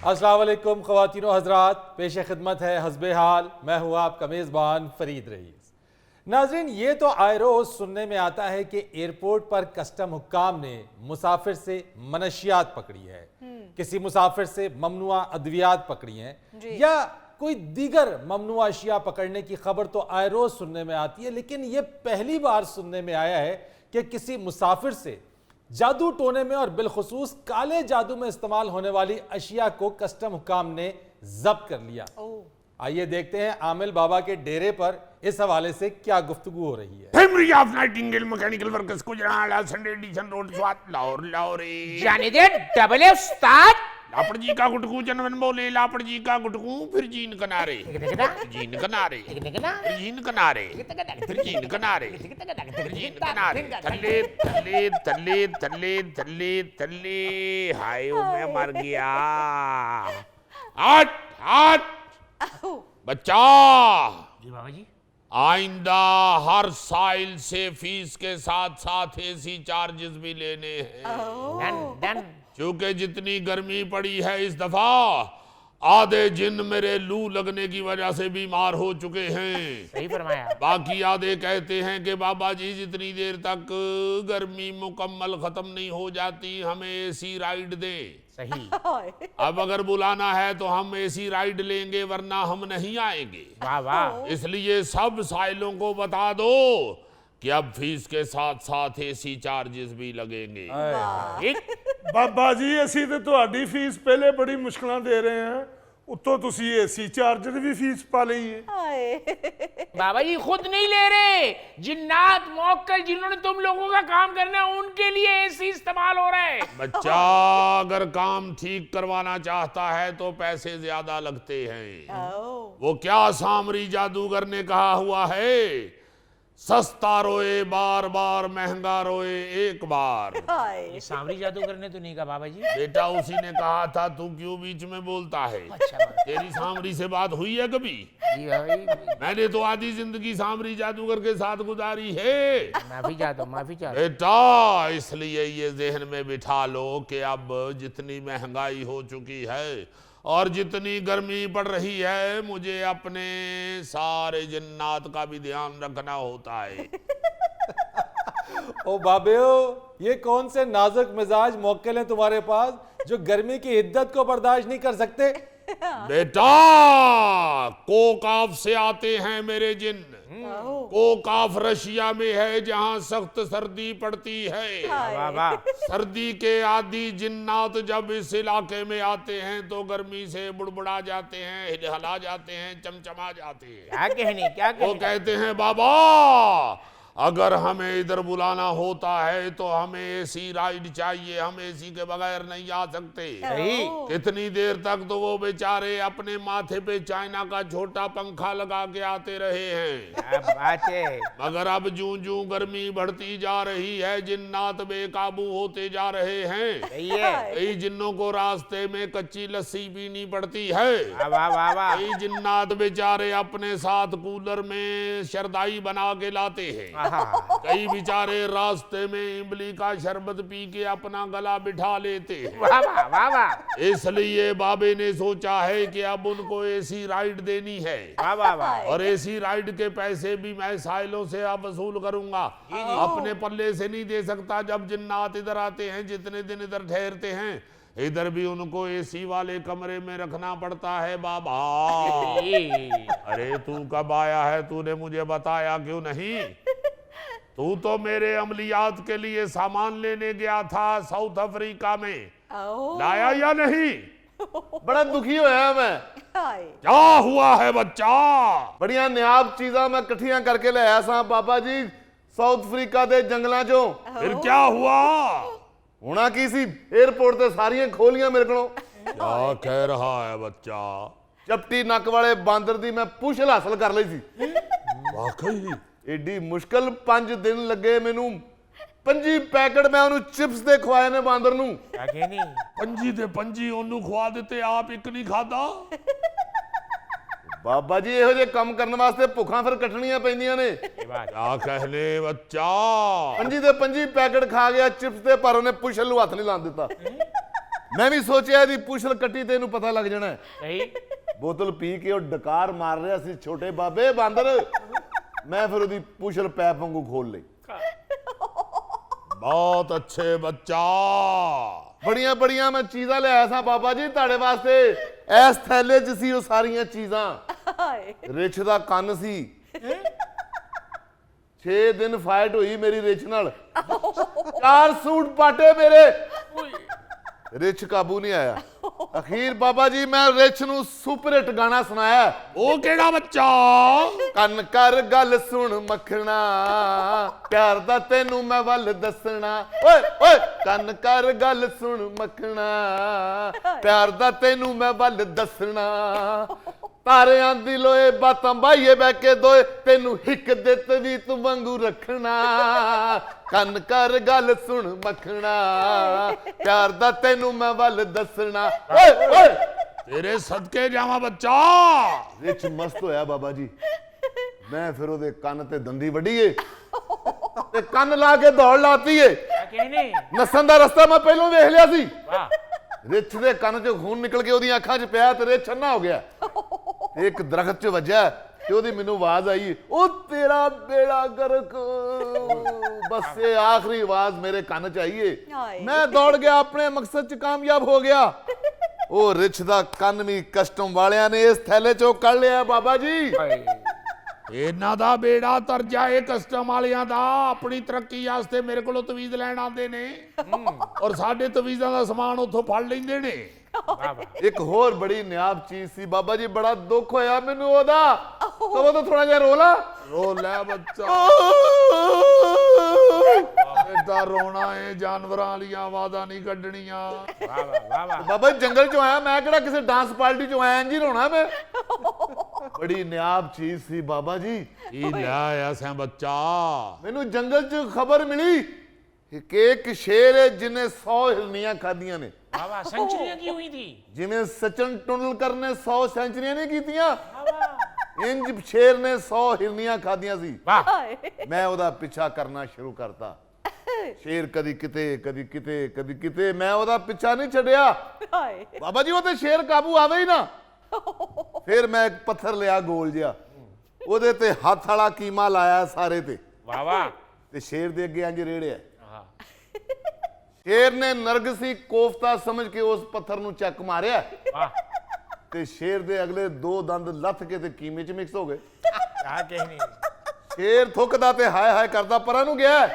अस्सलाम वालेकुम ख़वातीनो हज़रात, पेश खिदमत है हस्बे हाल। मैं हूँ आपका मेज़बान फ़रीद रईस। नाज़रीन, ये तो आए रोज़ सुनने में आता है कि एयरपोर्ट पर कस्टम हुक्काम ने मुसाफिर से मनशियात पकड़ी है, किसी मुसाफिर से ममनुआ अद्वियात पकड़ी हैं, या कोई दीगर ममनुआ अशिया पकड़ने की खबर तो आए रोज़ सुनने में आती है। लेकिन ये पहली बार सुनने में आया है कि किसी मुसाफिर से जादू टोने में और बिलखुसूस काले जादू में इस्तेमाल होने वाली अशिया को कस्टम हुकाम ने जब्त कर लिया। आइए देखते हैं आमिल बाबा के डेरे पर इस हवाले से क्या गुफ्तगू हो रही है। Primary of Nightingale mechanical workers को जनाला Sunday edition road Swat Lahore Lahore जाने दे डबल एफ उस्ताद। लापड़ जी का गुटकू जनवन बोले लापड़ जी का गुटकू फिर जीन कनारे जीन कनारे जीन कनारे फिर जीन कनारे फिर जीन कनारे थल्ले थल्ले थल्ले थल्ले थल्ले थल्ले हाय मैं मर गया। हट हट बच्चा जी बाबा जी। आइंदा हर साइल से फीस के साथ साथ एसी चार्जेस भी लेने हैं। Done done. क्योंकि जितनी गर्मी पड़ी है इस दफा आधे जिन मेरे लू लगने की वजह से बीमार हो चुके हैं। सही फरमाया। बाकी आधे कहते हैं कि बाबा जी जितनी देर तक गर्मी मुकम्मल खत्म नहीं हो जाती हमें एसी राइड दें। सही। अब अगर बुलाना है तो हम एसी राइड लेंगे वरना हम नहीं आएंगे। वाह वाह। इसलिए सब साइलों को बता दो कि अब फीस के साथ साथ एसी चार्जेस भी लगेंगे। ਬਾਬਾ ਜੀ ਅਸੀਂ ਤੇ ਤੁਹਾਡੀ ਫੀਸ ਪਹਿਲੇ ਬੜੀ ਮੁਸ਼ਕਲਾਂ ਦੇ ਰਹੇ ਹਾਂ, ਉੱਤੋਂ ਤੁਸੀਂ ਏਸੀ ਚਾਰਜਰ ਵੀ ਫੀਸ ਪਾ ਲਈ ਹੈ। बाबा जी खुद नहीं ले रहे, जिन्नात मौक्कल जिन्होंने तुम लोगों का काम करना है उनके लिए एसी इस्तेमाल हो रहा है। बच्चा अगर काम ठीक करवाना चाहता है तो पैसे ज्यादा लगते हैं। वो क्या सामरी जादूगर ने कहा हुआ है, सस्ता रोए बार बार महंगा रोए एक बार। ये सांवरी जादूगर ने तो नहीं कहा बाबा जी। बेटा उसी ने कहा था, तू क्यों बीच में बोलता है? अच्छा बाबा। तेरी सांवरी से बात हुई है कभी? जी भाई। मैंने तो आधी जिंदगी सांवरी जादूगर के साथ गुजारी है। माफी चाहता हूँ, माफी चाहता बेटा इसलिए ये जहन में बिठा लो कि अब जितनी महंगाई हो चुकी है और जितनी गर्मी पड़ रही है मुझे अपने सारे जिन्नात का भी ध्यान रखना होता है। ओ बाबेओ, ये कौन से नाजुक मिजाज मौक्किल हैं तुम्हारे पास जो गर्मी की हिद्दत को बर्दाश्त नहीं कर सकते? बेटा कोकाफ से आते हैं मेरे जिन। कोकाफ रशिया में है जहां सख्त सर्दी पड़ती है। वाह वाह। सर्दी के आदि जिन्नात जब इस इलाके में आते हैं तो गर्मी से बुड़बुड़ा जाते हैं, हिलहला जाते हैं, चमचमा जाते हैं। क्या कहने क्या वो कहने। कहते हैं बाबा अगर हमें इधर बुलाना होता है तो हमें एसी राइड चाहिए, हम एसी के बगैर नहीं आ सकते। सही। कितनी देर तक तो वो बेचारे अपने माथे पे चाइना का छोटा पंखा लगा के आते रहे हैं। क्या बात है। मगर अब जूं जूं गर्मी बढ़ती जा रही है जिन्नात बेकाबू होते जा रहे हैं। सही है। कई जिन्नों को रास्ते में कच्ची लस्सी पीनी पड़ती है। वाह वाह वाह वाह। कई जिन्नात बेचारे अपने साथ कूलर में शरदाई बना के लाते हैं। कई बेचारे रास्ते में इमली का शरबत पी के अपना गला बिठा लेते हैं। वाह वाह वाह वाह। इसलिए बाबे ने सोचा है कि अब उनको एसी राइड देनी है। वाह वाह वाह। और एसी राइड के पैसे भी मैं साइलों से अब वसूल करूंगा, अपने पल्ले से नहीं दे सकता। जब जिन्नात इधर आते हैं, जितने दिन इधर ठहरते हैं, इधर भी उनको एसी वाले कमरे में रखना पड़ता है बाबा। अरे तू कब आया है? तूने मुझे बताया क्यों नहीं? तू तो मेरे अमलियात के लिए सामान लेने गया था साउथ अफ्रीका में, लाया या नहीं? बड़ा दुखी होया मैं। क्या हुआ है बच्चा? बड़िया नियाब चीज़ां मैं इकट्ठियां करके ले आया सा बाबा जी साउथ अफ्रीका दे जंगलां चों। फिर क्या हुआ? होना की सी, एयरपोर्ट ते सारियां खोलियां मेरे कोलों। क्या कह रहा है बच्चा? चपटी नक वाले बांदर दी मैं पुछल हासिल कर ली सी। वाकई एडी मुश्किल 5 दिन लगे मैनू। 5 पैकेट मैं उन्हें चिप्स दे खवाए ने बांदर नू। क्या कहने। पंजी ते पंजी ओनू खवा देते, आप एक नहीं खाता। बाबा जी ਇਹੋ ਜਿਹੇ ਕੰਮ ਕਰਨ ਵਾਸਤੇ ਭੁੱਖਾਂ ਫਿਰ ਕੱਟਣੀਆਂ ਪੈਂਦੀਆਂ ਨੇ। क्या कहने बच्चा? 5 ਦੇ 5 ਪੈਕਟ ਖਾ ਗਿਆ चिप्स ਦੇ, पर ਉਹਨੇ ਪੁਛਲ ਨੂੰ ਹੱਥ ਨਹੀਂ ਲਾਣ ਦਿੱਤਾ। ਮੈਂ ਵੀ ਸੋਚਿਆ ਇਹਦੀ ਪੁੱਛਲ ਕੱਟੀ ਤੇ ਇਹਨੂੰ ਪਤਾ ਲੱਗ ਜਾਣਾ ਹੈ। सही ਬੋਤਲ ਪੀ ਕੇ ਉਹ ਡਕਾਰ ਮਾਰ ਰਿਹਾ ਸੀ ਛੋਟੇ ਬਾਬੇ ਬਾਂਦਰ। ਮੈਂ ਫਿਰ ਉਹਦੀ ਪੁੱਛਲ ਪੈਪ ਵਾਂਗੂ ਖੋਲ ਲਈ। बहुत अच्छे बच्चा। ਬੜੀਆਂ ਬੜੀਆਂ ਮੈਂ ਚੀਜ਼ਾਂ ਲਿਆਇਆ ਸਾਂ ਬਾਬਾ ਜੀ ਤੁਹਾਡੇ ਵਾਸਤੇ। ਇਸ ਥੈਲੇ 'ਚ ਸੀ ਉਹ ਸਾਰੀਆਂ ਚੀਜ਼ਾਂ। ਰਿਛ ਦਾ ਕੰਨ ਸੀ। 6 ਦਿਨ ਫਾਈਟ ਹੋਈ ਮੇਰੀ ਰਿਛ ਨਾਲ। 4 ਸੂਟ ਪਾਟੇ ਮੇਰੇ। ਰਿਛ ਕਾਬੂ ਨਹੀਂ ਆਇਆ। ਅਖੀਰ ਬਾਬਾ ਜੀ ਮੈਂ ਰਿਛ ਨੂੰ ਸੁਪਰ ਹਿੱਟ ਗਾਣਾ ਸੁਣਾਇਆ। वो केड़ा बच्चा? ਕੰਨ ਕਰ ਗੱਲ ਸੁਣ ਮੱਖਣਾ, ਪਿਆਰ ਦਾ ਤੈਨੂੰ ਮੈਂ ਵੱਲ ਦੱਸਣਾ। ਓਏ ਓਏ ਕੰਨ ਕਰ ਗੱਲ ਸੁਣ ਮੱਖਣਾ, ਪਿਆਰ ਦਾ ਤੈਨੂੰ ਮੈਂ ਵੱਲ ਦੱਸਣਾ। ਤਾਰਿਆਂ ਦੀ ਲੋਏ ਬਾਤਾਂ ਬਾਈਏ ਬਹਿ ਕੇ ਦੋਏ, ਤੈਨੂੰ ਹਿੱਕ ਦੇ ਤਵੀ ਤੂੰ ਵਾਂਗੂ ਰੱਖਣਾ। ਕੰਨ ਕਰ ਗੱਲ ਸੁਣ ਮੱਖਣਾ, ਪਿਆਰ ਦਾ ਤੈਨੂੰ ਮੈਂ ਵੱਲ ਦੱਸਣਾ। ਓਏ ਓਏ तेरे सदके जावा बच्चा। ਰਿਛ ਮਸਤ ਹੋਇਆ ਬਾਬਾ ਜੀ। ਮੈਂ ਫਿਰ ਉਹਦੇ ਕੰਨ ਤੇ ਦੰਦੀ ਵੱਢੀਏ ਤੇ ਕੰਨ ਲਾ ਕੇ ਦੌੜ ਲਾਤੀ ਏ। क्या कहने ਨੱਸਣ ਦਾ ਰਸਤਾ ਮੈਂ ਪਹਿਲਾਂ ਵੇਖ ਲਿਆ ਸੀ। वाह ਰਿਛ ਦੇ ਕੰਨ 'ਚੋਂ ਖੂਨ ਨਿਕਲ ਕੇ ਉਹਦੀਆਂ ਅੱਖਾਂ 'ਚ ਪਿਆ ਤੇ ਰਿਛ ਅੰਨਾ ਹੋ ਗਿਆ। ਤੇ ਇੱਕ ਦਰਖਤ 'ਚ ਵੱਜਿਆ ਤੇ ਉਹਦੀ ਮੈਨੂੰ ਆਵਾਜ਼ ਆਈ, ਉਹ ਤੇਰਾ ਬੇੜਾ ਗਰਕ। ਬਸ ਇਹ ਆਖਰੀ ਆਵਾਜ਼ ਮੇਰੇ ਕੰਨ 'ਚ ਆਈ ਏ। ਮੈਂ ਦੌੜ ਗਿਆ, ਆਪਣੇ ਮਕਸਦ 'ਚ ਕਾਮਯਾਬ ਹੋ ਗਿਆ। ਉਹ ਰਿਛ ਦਾ ਕੰਨ ਵੀ ਕਸਟਮ ਵਾਲਿਆਂ ਨੇ ਇਸ ਥੈਲੇ 'ਚੋਂ ਕੱਢ ਲਿਆ ਬਾਬਾ ਜੀ। ਇਹਨਾਂ ਦਾ ਬੇੜਾ ਤਰ ਜਾਏ ਕਸਟਮ ਵਾਲਿਆਂ ਦਾ। ਆਪਣੀ ਤਰੱਕੀ ਵਾਸਤੇ ਮੇਰੇ ਕੋਲੋਂ ਤਵੀਜ਼ ਲੈਣ ਆਉਂਦੇ ਨੇ ਔਰ ਸਾਡੇ ਤਵੀਜ਼ਾਂ ਦਾ ਸਮਾਨ ਉੱਥੋਂ ਫੜ ਲੈਂਦੇ ਨੇ। ਇੱਕ ਹੋਰ ਬੜੀ ਨਿਆਬ ਚੀਜ਼ ਸੀ ਬਾਬਾ ਜੀ, ਬੜਾ ਦੁੱਖ ਹੋਇਆ ਮੈਨੂੰ ਉਹਦਾ। ਕਹੋ ਤਾਂ ਥੋੜਾ ਜਿਹਾ ਰੋਲਾ। रो ले बच्चा। बेटा रोना है, जानवरां वालियां आवाज़ां नहीं कड्डणियां। वाह वाह वाह ਬਾਬਾ ਜੀ ਜੰਗਲ 'ਚੋਂ ਆਇਆ ਮੈਂ, ਕਿਹੜਾ ਕਿਸੇ ਡਾਂਸ ਪਾਰਟੀ 'ਚੋਂ ਆਇਆ ਜੀ ਰੋਣਾ ਮੈਂ। ਬੜੀ ਨਿਆਬ ਚੀਜ਼ ਸੀ ਬਾਬਾ ਜੀ। ई ले आया सैं बच्चा। ਮੈਨੂੰ ਜੰਗਲ 'ਚ ਖਬਰ ਮਿਲੀ ਕਿ ਇੱਕ ਸ਼ੇਰ ਹੈ ਜਿਹਨੇ 100 ਹਿਰਨੀਆਂ ਖਾਧੀਆਂ ਨੇ। वाह वाह सेंचुरियां की हुई थी। ਜਿਵੇਂ ਸਚਿਨ ਟੁੰਡਲਕਰ ਨੇ 100 ਸੈਂਚਰੀਆਂ ਨਹੀਂ ਕੀਤੀਆਂ, ਇੰਜ ਸ਼ੇਰ ਨੇ 100 ਹਿਰਨੀਆਂ ਖਾਧੀਆਂ ਸੀ। वाह ਮੈਂ ਉਹਦਾ ਪਿੱਛਾ ਕਰਨਾ ਸ਼ੁਰੂ ਕਰਤਾ। ਸ਼ੇਰ ਕਦੀ ਕਿਤੇ ਕਦੀ ਕਿਤੇ ਕਦੀ ਕਿਤੇ, ਮੈਂ ਉਹਦਾ ਪਿੱਛਾ ਨਹੀਂ ਛੱਡਿਆ। ਬਾਬਾ ਜੀ ਉਹ ਤੇ ਸ਼ੇਰ ਕਾਬੂ ਆਵੇ ਹੀ ਨਾ। ਫਿਰ ਮੈਂ ਇੱਕ ਪੱਥਰ ਲਿਆ ਗੋਲ ਜਿਹਾ, ਉਹਦੇ ਤੇ ਹੱਥ ਵਾਲਾ ਕੀਮਾ ਲਾਇਆ ਸਾਰੇ ਤੇ, वाह वाह ਤੇ ਸ਼ੇਰ ਦੇ ਅੱਗੇ ਇੰਜ ਰੇੜਿਆ। ਸ਼ੇਰ ਨੇ ਨਰਗਸੀ ਕੋਫਤਾ ਸਮਝ ਕੇ ਉਸ ਪੱਥਰ ਨੂੰ ਚੱਕ ਮਾਰਿਆ वाह ਤੇ ਸ਼ੇਰ ਦੇ ਅਗਲੇ 2 ਦੰਦ ਲੱਥ ਕੇ ਤੇ ਕੀਮੇ 'ਚ ਮਿਕਸ ਹੋ ਗਏ। क्या कहने ਸ਼ੇਰ ਥੁੱਕਦਾ ਤੇ ਹਾਏ ਹਾਏ ਕਰਦਾ ਪਰਾਂ ਨੂੰ ਗਿਆ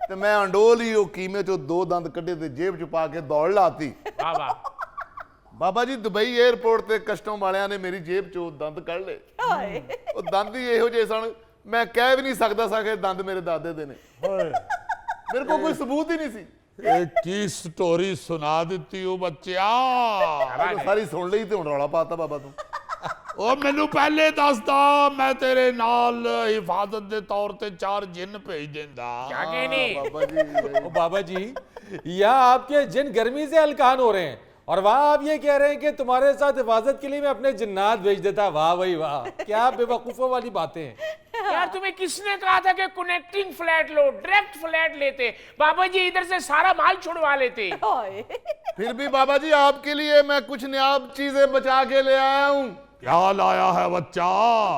ਤੇ ਮੈਂ ਅੰਡੋਲ ਹੀ ਉਹ ਕੀਮੇ 'ਚੋਂ 2 ਦੰਦ ਕੱਢੇ ਤੇ ਜੇਬ 'ਚ ਪਾ ਕੇ ਦੌੜ ਲਾਤੀ। वाह वाह ਬਾਬਾ ਜੀ ਦੁਬਈ 에ਅਰਪੋਰਟ ਤੇ ਕਸਟਮ ਵਾਲਿਆਂ ਨੇ ਮੇਰੀ ਜੇਬ 'ਚੋਂ ਦੰਦ ਕੱਢ ਲਏ। ਉਹ ਦੰਦ ਹੀ ਇਹੋ ਜਿਹੇ ਸਨ, ਮੈਂ ਕਹਿ ਵੀ ਨਹੀਂ ਸਕਦਾ ਸਾਂ ਕਿ ਦੰਦ ਮੇਰੇ ਦਾਦੇ ਦੇ ਨੇ। ਮੇਰੇ ਕੋਲ ਕੋਈ ਸਬੂਤ ਹੀ ਨਹੀਂ ਸੀ। एक की स्टोरी सुना देती हूँ बच्चा। ਉਹ ਸਾਰੀ ਸੁਣ ਲਈ ਤੇ ਹੁਣ ਰੌਲਾ ਪਾਤਾ ਬਾਬਾ ਤੂੰ। ओ मैनू पहले दसदा, मैं तेरे नाल हिफाजत दे तौर ते 4 जिन भेज देंदा। क्या कहने ਬਾਬਾ ਜੀ ओ बाबा जी, यहाँ आपके जिन गर्मी से हलकान हो रहे हैं और वहाँ आप ये कह रहे हैं कि तुम्हारे साथ हिफाजत के लिए मैं अपने जिन्नात भेज देता। वाह भाई वाह, क्या बेवकूफ़ों वाली बातें हैं। यार तुम्हें किसने कहा था कि कनेक्टिंग फ्लैट लो, डायरेक्ट फ्लैट लेते। बाबा जी इधर से सारा माल छुड़वा लेते। फिर भी बाबा जी आपके लिए मैं कुछ नियाब चीजें बचा के ले आया हूँ। क्या लाया है बच्चा?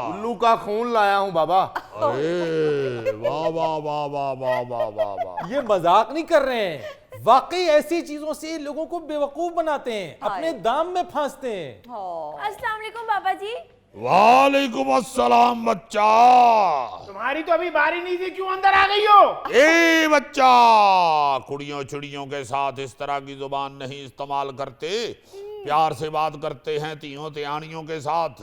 उल्लू का खून लाया हूँ बाबा। अरे वाह वाह वाह वाह वाह वाह वाह वाह। ये मजाक नहीं कर रहे हैं, वाकई ऐसी चीजों से लोगों को बेवकूफ बनाते हैं, अपने दाम में फांसते हैं। अस्सलाम वालेकुम बाबा जी। वालेकुम अस्सलाम बच्चा। तुम्हारी तो अभी बारी नहीं थी, क्यों अंदर आ गई हो? ए बच्चा, कुड़ियों चिड़ियों के साथ इस तरह की जुबान नहीं इस्तेमाल करते, प्यार से बात करते हैं तियों त्यानियों के साथ।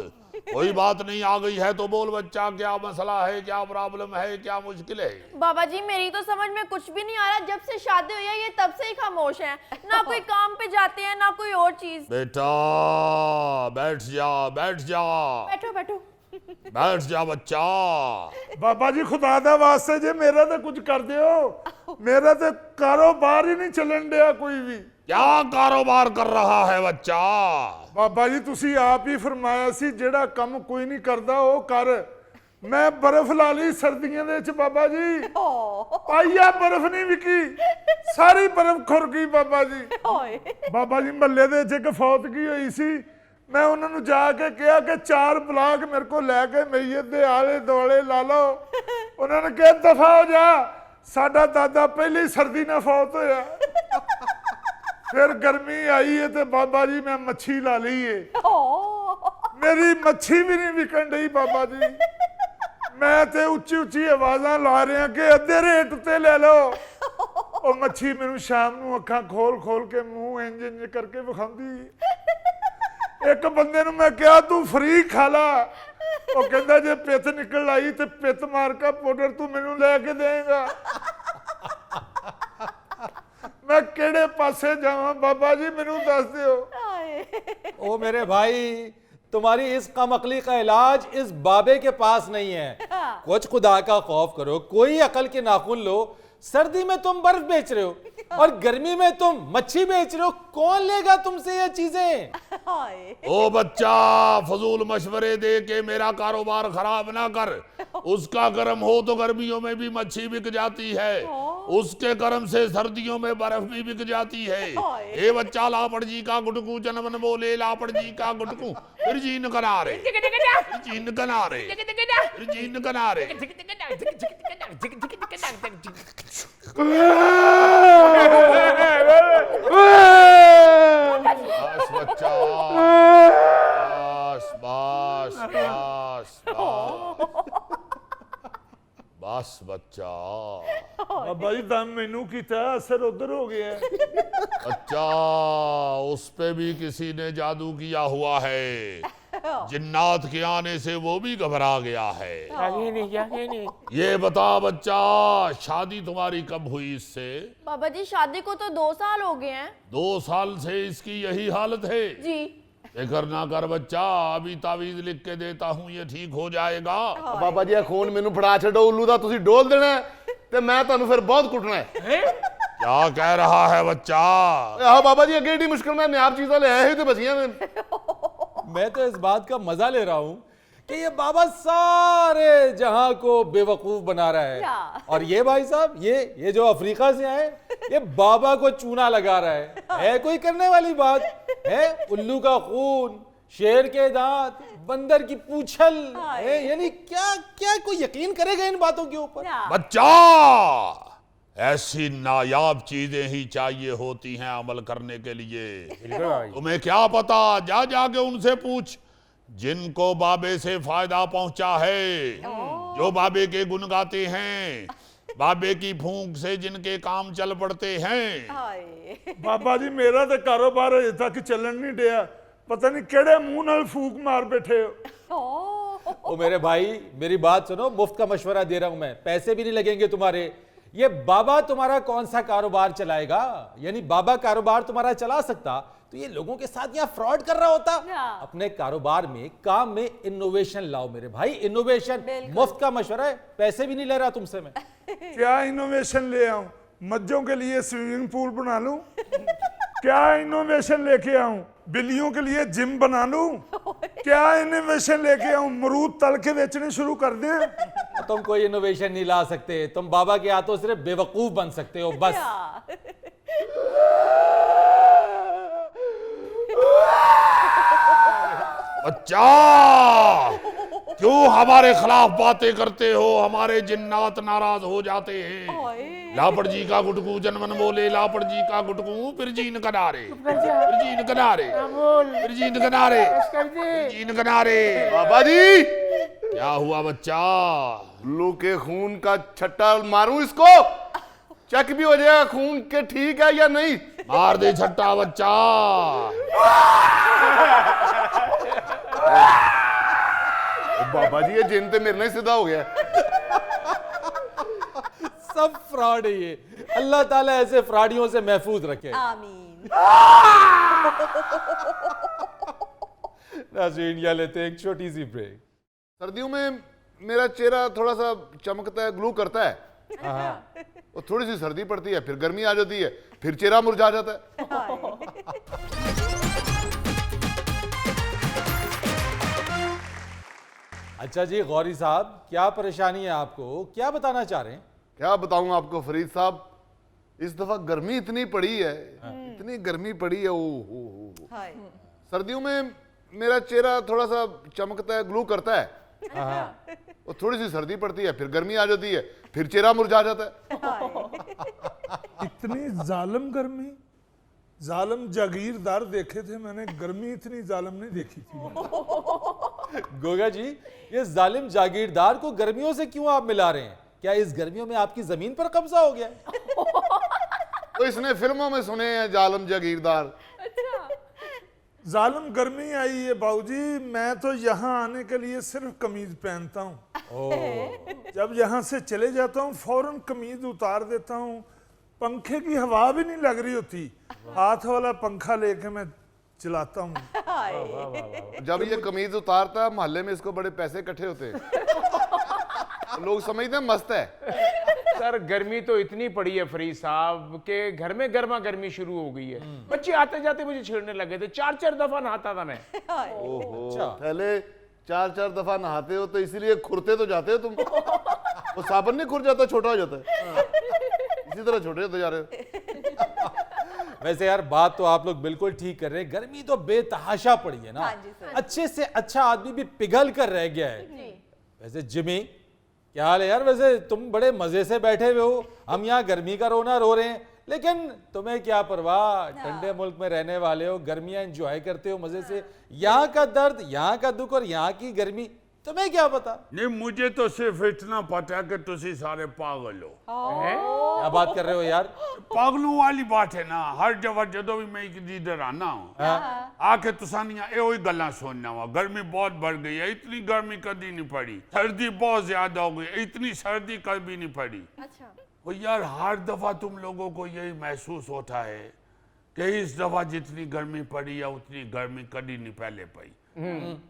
कोई बात नहीं, आ गई है तो बोल बच्चा, क्या मसला है, क्या प्रॉब्लम है, क्या मुश्किल है? बाबा जी मेरी तो समझ में कुछ भी नहीं आ रहा, जब से शादी हुई है ये तब से ही खामोश हैं, ना कोई काम पे जाते हैं ना कोई और चीज। बेटा बैठ जा बैठ जा बैठो बैठो। बैठ जा बच्चा। ਬਾਬਾ ਜੀ ਖੁਦਾ ਦਾ ਵਾਸਤੇ ਜੇ ਮੇਰਾ ਤਾਂ ਕੁਝ ਕਰ ਦਿਓ, ਮੇਰਾ ਤਾਂ ਕਾਰੋਬਾਰ ਹੀ ਨਹੀਂ ਚੱਲਣ ਡਿਆ ਕੋਈ ਵੀ। क्या कारोबार कर रहा है बच्चा? ਬਾਬਾ ਜੀ ਤੁਸੀਂ ਆਪ ਹੀ ਫਰਮਾਇਆ ਸੀ ਜਿਹੜਾ ਕੰਮ ਕੋਈ ਨਹੀਂ ਕਰਦਾ ਉਹ ਕਰ। मैं बर्फ ला ली सर्दियों दे विच बाबा जी, पाइया बर्फ नहीं विकी, सारी बर्फ खुर गई बाबा जी। बाबा जी महल्ले दे विच इक फौतगी होई सी, मैं उन्होंने जाके कहा कि 4 ब्लाक मेरे को लैके मैयत दे आले दुआले ला लो। उन्होंने कहा दफा हो जा, साडा दादा पहले ही सर्दी ना फौत होया। फिर गर्मी आई है तो बाबा जी मैं मच्छी ला ली है, मेरी मच्छी भी नहीं विकन रही बाबा जी। मैं ते उच्ची उच्ची आवाज़ां ला रहा कि अद्धे रेट ते ले लो। और मच्छी मैनू शाम नू अखां खोल खोल के मुंह इंज इंज करके विखांदी। एक बंदे नू मैं कहा तू फ्री खा ला, वो कहता जे पित निकल आई तो पित मार का पाउडर तू मैनू लैके देगा। मैं केड़े पासे जावां बाबा जी मैनू दस दियो। ओ मेरे भाई, तुम्हारी इस कमअक्ली का इलाज इस बाबे के पास नहीं है। कुछ खुदा का खौफ करो, कोई अकल के नाखून लो। सर्दी में तुम बर्फ बेच रहे हो और गर्मी में तुम मच्छी बेच रहे हो, कौन लेगा तुमसे ये चीजें? ओ बच्चा, फजूल मशवरे दे के मेरा कारोबार खराब ना कर। उसका कर्म हो तो गर्मियों में भी मच्छी बिक जाती है, उसके कर्म से सर्दियों में बर्फ भी बिक जाती है। ए बच्चा, लापड़ जी का गुटकू जनमन बोले, लापड़ जी का गुटकू फिर जीन कनारे, जीन कनारे, जीन कनारे। बस बच्चा, बस बस बस बस बच्चा। बाबा जी दम मैनू कीता, असर उधर हो गया। बच्चा, उस पे भी किसी ने जादू किया हुआ है। जिन्नात के आने से वो भी घबरा गया है। ये बता बच्चा, शादी तुम्हारी कब हुई इससे? बाबा जी शादी को तो 2 साल हो गए हैं। 2 साल से इसकी यही हालत है? जी। फिक्र ना कर बच्चा, अभी तावीज लिख के देता हूँ, ये ठीक हो जाएगा। बाबा जी खून मैनू फड़ा छो, उल्लू दा तुसी डोल देना है ते मैं तुहानू फिर बहुत कुटना है। क्या कह रहा है बच्चा? हाँ बाबा जी, अगे एडी मुश्किल में नायाब चीज़ां ले आए हो ते बचियां ने। मैं तो इस बात का मजा ले रहा हूं कि ये बाबा सारे जहां को बेवकूफ बना रहा है। और ये भाई साहब, ये जो अफ्रीका से आए, ये बाबा को चूना लगा रहा है कोई करने वाली बात है? उल्लू का खून, शेर के दांत, बंदर की पूंछल, यानी क्या क्या कोई यकीन करेगा इन बातों के ऊपर? बच्चा, ऐसी नायाब चीजें ही चाहिए होती हैं अमल करने के लिए। तुम्हें क्या पता, जा जाके उनसे पूछ जिनको बाबे से फायदा पहुंचा है, जो बाबे के गुण गाते हैं, बाबे की फूंक से जिनके काम चल पड़ते हैं। बाबा जी मेरा तो कारोबार अजे तक चलन नहीं दिया, पता नहीं केड़े मुंह नाल फूक मार बैठे हो। ओ मेरे भाई, मेरी बात सुनो, मुफ्त का मशवरा दे रहा हूं मैं, पैसे भी नहीं लगेंगे तुम्हारे। ये बाबा तुम्हारा कौन सा कारोबार चलाएगा? यानी बाबा कारोबार तुम्हारा चला सकता तो ये लोगों के साथ यहाँ फ्रॉड कर रहा होता। अपने कारोबार में, काम में इनोवेशन लाओ मेरे भाई, इनोवेशन। मुफ्त का मशवरा है, पैसे भी नहीं ले रहा तुमसे मैं। क्या इनोवेशन ले आऊं? मज्जों के लिए स्विमिंग पूल बना लूं? क्या इनोवेशन लेके आऊं? बिल्लियों के लिए जिम बना लूं? क्या इनोवेशन लेके आऊं? मरूद तल के बेचने शुरू कर दें? तुम कोई इनोवेशन नहीं ला सकते, तुम बाबा के हाथों सिर्फ बेवकूफ बन सकते हो बस। बच्चा, क्यों हमारे खिलाफ बातें करते हो? हमारे जिन्नात नाराज हो जाते हैं। लापड़ जी का गुटकू जनमन बोले, लापड़ जी का गुटकू फिर जीन कनारे, फिर जीन कनारे, फिर जीन कनारे, फिर जीन कनारे। बाबा जी क्या हुआ बच्चा? उल्लू के खून का छट्टा मारूं इसको? चेक भी हो जाएगा खून के ठीक है या नहीं। मार दे छट्टा बच्चा। बाबा जी ये जिन ते मेरे नहीं सीधा हो गया। सब फ्रॉड है ये। अल्लाह ताला ऐसे फ्रॉडियों से महफूज रखे। आमीन। नाज़रीन, या लेते हैं एक छोटी सी ब्रेक। सर्दियों में मेरा चेहरा थोड़ा सा चमकता है, ग्लो करता है। और थोड़ी सी सर्दी पड़ती है, फिर गर्मी आ जाती है, फिर चेहरा मुरझा जाता है। अच्छा जी गौरी साहब, क्या परेशानी है आपको, क्या बताना चाह रहे हैं? क्या बताऊं आपको फरीद साहब, इस दफा गर्मी इतनी पड़ी है, इतनी गर्मी पड़ी है, ओ हो। हाय सर्दियों में मेरा चेहरा थोड़ा सा चमकता है, ग्लो करता है, और थोड़ी सी सर्दी पड़ती है, फिर गर्मी आ जाती है, फिर चेहरा मुरझा जाता है। इतनी जालिम गर्मी, जालिम जागीरदार देखे थे मैंने, गर्मी इतनी जालिम नहीं देखी थी मैंने। गोगा जी, ये जालिम जागीरदार को गर्मियों से क्यों आप मिला रहे हैं? क्या इस गर्मियों में आपकी जमीन पर कब्जा हो गया? तो इसने फिल्मों में सुने हैं जालिम जागीरदार। जालिम गर्मी आई है बाबूजी, मैं तो यहाँ आने के लिए सिर्फ कमीज पहनता हूँ। जब यहाँ से चले जाता हूँ फौरन कमीज उतार देता हूँ, पंखे की हवा भी नहीं लग रही होती, हाथ वाला पंखा लेके मैं चलाता हूँ। जब ये कमीज उतारता है मोहल्ले में इसको बड़े पैसे इकट्ठे होते हैं, लोग समझते हैं मस्त है। सर गर्मी तो इतनी पड़ी है फरीद साहब के घर में गर्मा गर्मी शुरू हो गई है। बच्चे आते जाते मुझे छेड़ने लगे थे, 4-4 दफा नहाता था मैं। ओहो, पहले 4-4 दफा नहाते हो तो इसीलिए खुरते तो जाते हो तुम। वो साबुन नहीं खुर जाता, छोटा हो जाता है, इसी तरह छोटे होते जा रहे हो। वैसे यार बात तो आप लोग बिल्कुल ठीक कर रहे हैं, गर्मी तो बेतहाशा पड़ी है ना। हाँ जी सर। अच्छे से अच्छा आदमी भी पिघल कर रह गया है। वैसे जिमी क्या हाल है यार? वैसे तुम बड़े मजे से बैठे हुए हो, हम यहाँ गर्मी का रोना रो रहे हैं, लेकिन तुम्हें क्या परवाह, ठंडे मुल्क में रहने वाले हो, गर्मियां एंजॉय करते हो मजे से। यहाँ का दर्द, यहाँ का दुख और यहाँ की गर्मी तुम्हें क्या पता? नहीं, मुझे तो सिर्फ इतना पता है कि तुसी सारे पागल हो। क्या बात कर रहे हो यार? पागलों वाली बात है ना, हर जगह जदों भी मैं इधर आना हूँ आके तुसानियां यो ही गल्ला सुनना हुआ, गर्मी बहुत बढ़ गई है, इतनी गर्मी कभी नहीं पड़ी, सर्दी बहुत ज्यादा हो गई, इतनी सर्दी कभी नहीं पड़ी। अच्छा वो यार हर दफा तुम लोगों को यही महसूस होता है कि इस दफा जितनी गर्मी पड़ी है उतनी गर्मी कभी नहीं पहले पड़ी।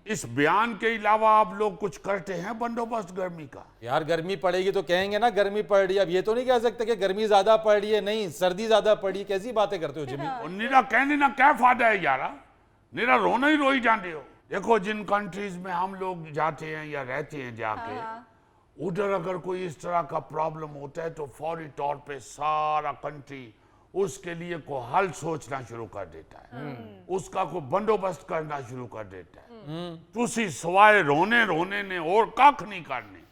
इस बयान के अलावा आप लोग कुछ करते हैं बंदोबस्त गर्मी का? यार गर्मी पड़ेगी तो कहेंगे ना गर्मी पड़ रही है, अब ये तो नहीं कह सकते कि गर्मी ज्यादा पड़ रही है, नहीं सर्दी ज्यादा पड़ी। कैसी बातें करते हो जिमी? और निरा कहने ना क्या फायदा है यारा, निरा रोना ही रो ही जाते हो। देखो जिन कंट्रीज में हम लोग जाते हैं या रहते हैं जाके, उधर अगर कोई इस तरह का प्रॉब्लम होता है तो फौरी तौर पे सारा कंट्री उसके लिए को हल सोचना शुरू कर देता है, उसका को बंदोबस्त करना शुरू कर देता है। तुसी सवाए रोने रोने ने और कख नहीं करने।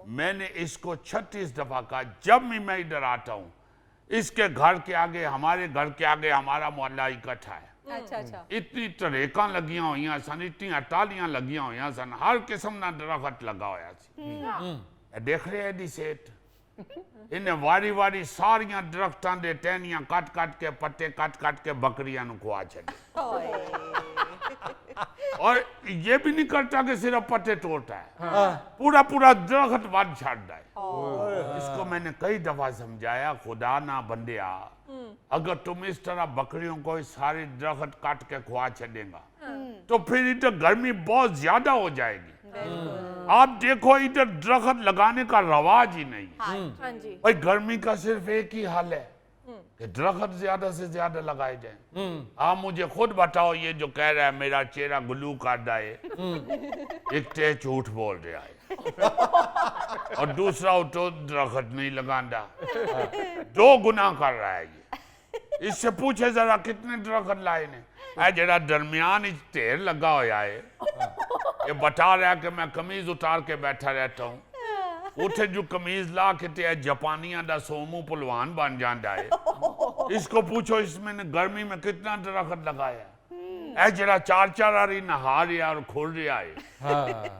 मैंने इसको 36 दफा कहा, जब भी मैं इधर आता हूँ इसके घर के आगे, हमारे घर के आगे हमारा मोहल्ला इकट्ठा है। अच्छा इतनी टरेकां लगियां हुई सन, इतनी अटालियां लगियां हुई सन, हर किस्म का दरखत लगा होया सी। देख रहे हैं दी सेठ, इन्हें वारी वारी सारियां दरख्तां दे टहनियां कट कट के, पत्ते कट कट के बकरियां नु खुआ छड़े। और ये भी नहीं करता कि सिर्फ पत्ते तोड़ता है, पूरा पूरा दरख्त वाद छाड़ता है। इसको मैंने कई दफा समझाया, खुदा ना बंदिया, अगर तुम इस तरह बकरियों को सारे दरख्त काट के खुआ छड़ेगा तो फिर इधर गर्मी बहुत ज्यादा हो जाएगी। आप देखो इधर दरख्त लगाने का रवाज ही नहीं। हाँ जी भाई गर्मी का सिर्फ एक ही हल है कि दरख्त ज्यादा से ज्यादा लगाए जाए। आप मुझे खुद बताओ, ये जो कह रहा है मेरा चेहरा ग्लू कर है, एक तो झूठ बोल रहा है और दूसरा तो दरख्त नहीं लगाता, 2 गुना कर रहा है ये। इससे पूछे जरा कितने दरख्त लाए ने? जरा दरमियान ढेर लगा होया है, ये बता रहा है कि मैं कमीज उतार के बैठा रहता हूँ, उठे जो कमीज ला के ते जापानिया दा सोमू पहलवान बन जाता है। इसको पूछो इसमें गर्मी में कितना दरख्त लगाया, ऐ जरा 4-4 आरी नहा रहा और खोल रहा है।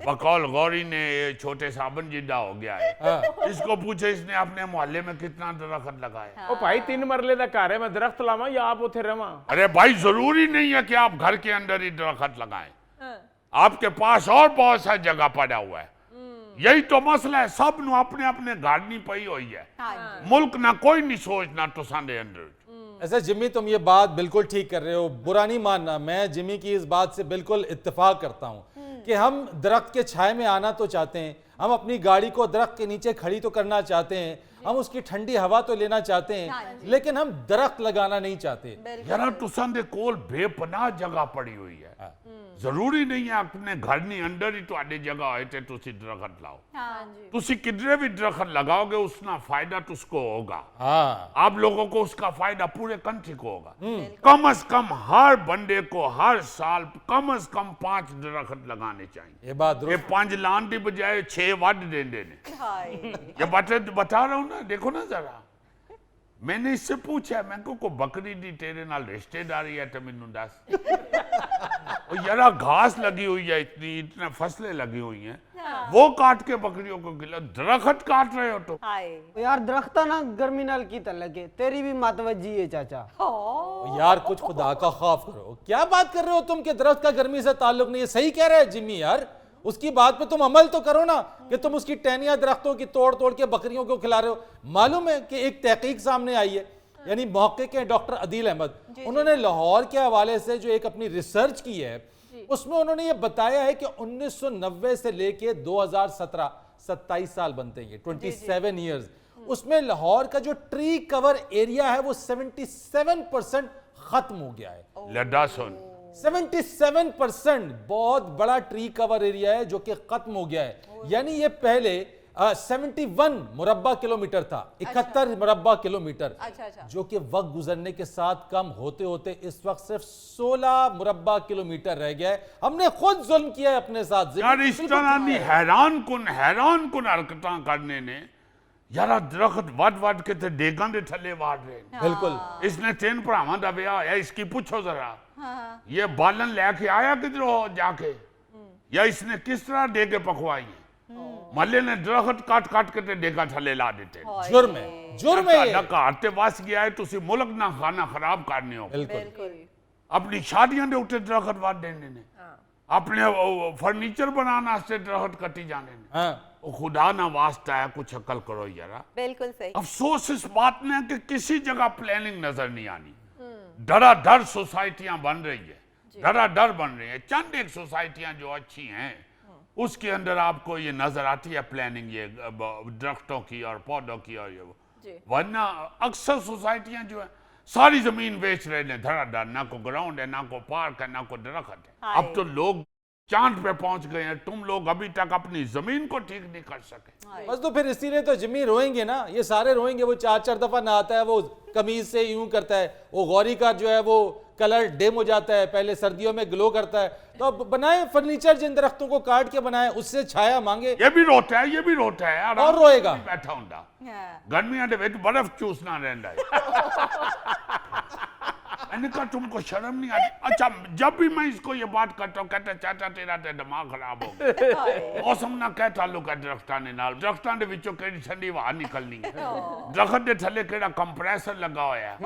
बकौल गौरी ने ये छोटे साबन जिद्दा हो गया है। इसको पूछे इसने अपने मोहल्ले में कितना दरख्त लगाया। ओ भाई 3 मरले दा घर है, मैं दरख्त लावा या आप उथे रवा? अरे भाई जरूरी नहीं है कि आप घर के अंदर ही दरख्त लगाएं, आपके पास और बहुत सा जगह पड़ा हुआ है। यही तो मसला है, सब नु अपने अपने घर नहीं पई हुई है, मुल्क ना कोई नहीं सोचना तो सांदे अंदर। ऐसा जिमी तुम ये बात बिल्कुल ठीक कर रहे हो, बुरा नहीं मानना, मैं जिमी की इस बात से बिल्कुल इत्तेफाक करता हूँ कि हम दरख्त के छाए में आना तो चाहते हैं, हम अपनी गाड़ी को दरख्त के नीचे खड़ी तो करना चाहते हैं, हम उसकी ठंडी हवा तो लेना चाहते हैं, लेकिन हम दरख्त लगाना नहीं चाहते। यार तुसां दे कोल बेपनाह जगह पड़ी हुई है, ਜ਼ਰੂਰੀ ਨਹੀਂ ਹੈ ਆਪਣੇ घर नहीं अंदर ही ਤੁਹਾਡੀ ਜਗ੍ਹਾ ਹੋਏ ਤੇ ਤੁਸੀਂ ਦਰਖਤ ਲਾਓ हाँ जी ਤੁਸੀਂ किधरे भी दरख्त लगाओगे उसका फायदा तुझको होगा हाँ आप लोगों को उसका फायदा पूरे कंट्री को होगा कम से कम हर बंदे को हर साल कम से कम 5 दरख्त लगाने चाहिए ये बात ये दुरुस्त 5 लाने की बजाय 6 वड देंगे ने हाय ये बता रहा हूं ना देखो ना जरा मैंने इससे पूछा मैं को बकरी दी तेरे नाल रिश्तेदारी है तो मैनू दस और यारा घास लगी हुई है इतने फसलें लगी हुई हैं वो काट के बकरियों को खिला दरख्त काट रहे हो तो हाय यार दरख्ता ना गर्मी नाल की लगे तेरी भी मत वजी है चाचा यार कुछ खुदा का खौफ करो क्या बात कर रहे हो तुम कि दरख्त का गर्मी से ताल्लुक नहीं है सही कह रहे हैं जिम्मी यार उसकी बात पे तुम अमल तो करो ना कि तुम उसकी टहनियां दरख्तों की तोड़ तोड़ के बकरियों को खिला रहे हो मालूम है कि एक तहकीक सामने आई है यानी मौके के डॉक्टर अदील अहमद उन्होंने लाहौर के हवाले से जो एक अपनी रिसर्च की है उसमें उन्होंने ये बताया है कि 1990 से लेके 2017 27 साल बनते हैं 27 ईयर्स उसमें लाहौर का जो ट्री कवर एरिया है वो 77% खत्म हो गया है लड्डा सुन 77% बहुत बड़ा ट्री कवर एरिया है जो कि खत्म हो गया है यानी ये पहले 71 मुरब्बा किलोमीटर था 71 मुरब्बा किलोमीटर अच्छा। जो कि वक्त गुजरने के साथ कम होते होते इस वक्त सिर्फ 16 मुरब्बा किलोमीटर रह गया है हमने खुद जुल्म किया है अपने साथ यार इस तरह नहीं हैरान कुन हरकतां करने ने यार दरख्त वड के ते डेगां दे थले वाड़ रहे ने बिल्कुल इसने 3 भरावां दा ब्याह होया इसकी पूछो जरा ये बालन लेके आया किधरों जाके या इसने किस तरह डेगे पकवाई मल्ले ने दरख्त काट के ते डेगा थले ला देते जुर्म है ये। घर ते वस गया है तुसी मुल्क ना खाना खराब करने हो बिल्कुल अपनी शादियां दे उत्ते दरख्त वाड़ देने ने अपने फर्नीचर बनाने वास्ते दरख्त कटी जाने ने हाँ ओ खुदा ना वास्ता है कुछ अकल करो यारा बिल्कुल सही अफसोस इस बात में है कि किसी जगह प्लानिंग नजर नहीं आनी धड़ाधड़ सोसाइटियां बन रही है धड़ाधड़ बन रही है चंद एक सोसाइटियां जो अच्छी हैं उसके अंदर आपको ये नजर आती है प्लानिंग ये दरख्तों की और पौधों की और ये वरना अक्सर सोसाइटियां जो है सारी जमीन बेच रहे हैं धड़ाधड़ ना को ग्राउंड है ना को पार्क है ना को दरख्त है अब तो लोग चांद पे पहुंच गए हैं तुम लोग अभी तक अपनी जमीन को ठीक नहीं कर सके बस तो फिर इसीलिए तो जिम्मी रोएंगे ना ये सारे रोएंगे वो 4 दफा नहाता है वो कमीज से यूं करता है वो गौरी का जो है वो कलर डिम हो जाता है पहले सर्दियों में ग्लो करता है तो अब बनाए फर्नीचर जिन दरख्तों को काट के बनाए उससे छाया मांगे ये भी रोता है आराम और रोएगा। से बैठा हुंदा गर्मियां दे विच बर्फ चूसना रहंदा है इनका तुमको शर्म नहीं आती अच्छा जब भी मैं इसको ये बात करता हूँ कहते चाचा तेरा ते दिमाग खराब हो गया मौसम ना क्या ताल्लुक है दरख्तां दे नाल दरख्तां दे विचों केड़ी ठंडी हवा निकलनी है दरख्त दे थल्ले केड़ा कंप्रेसर लगा होया है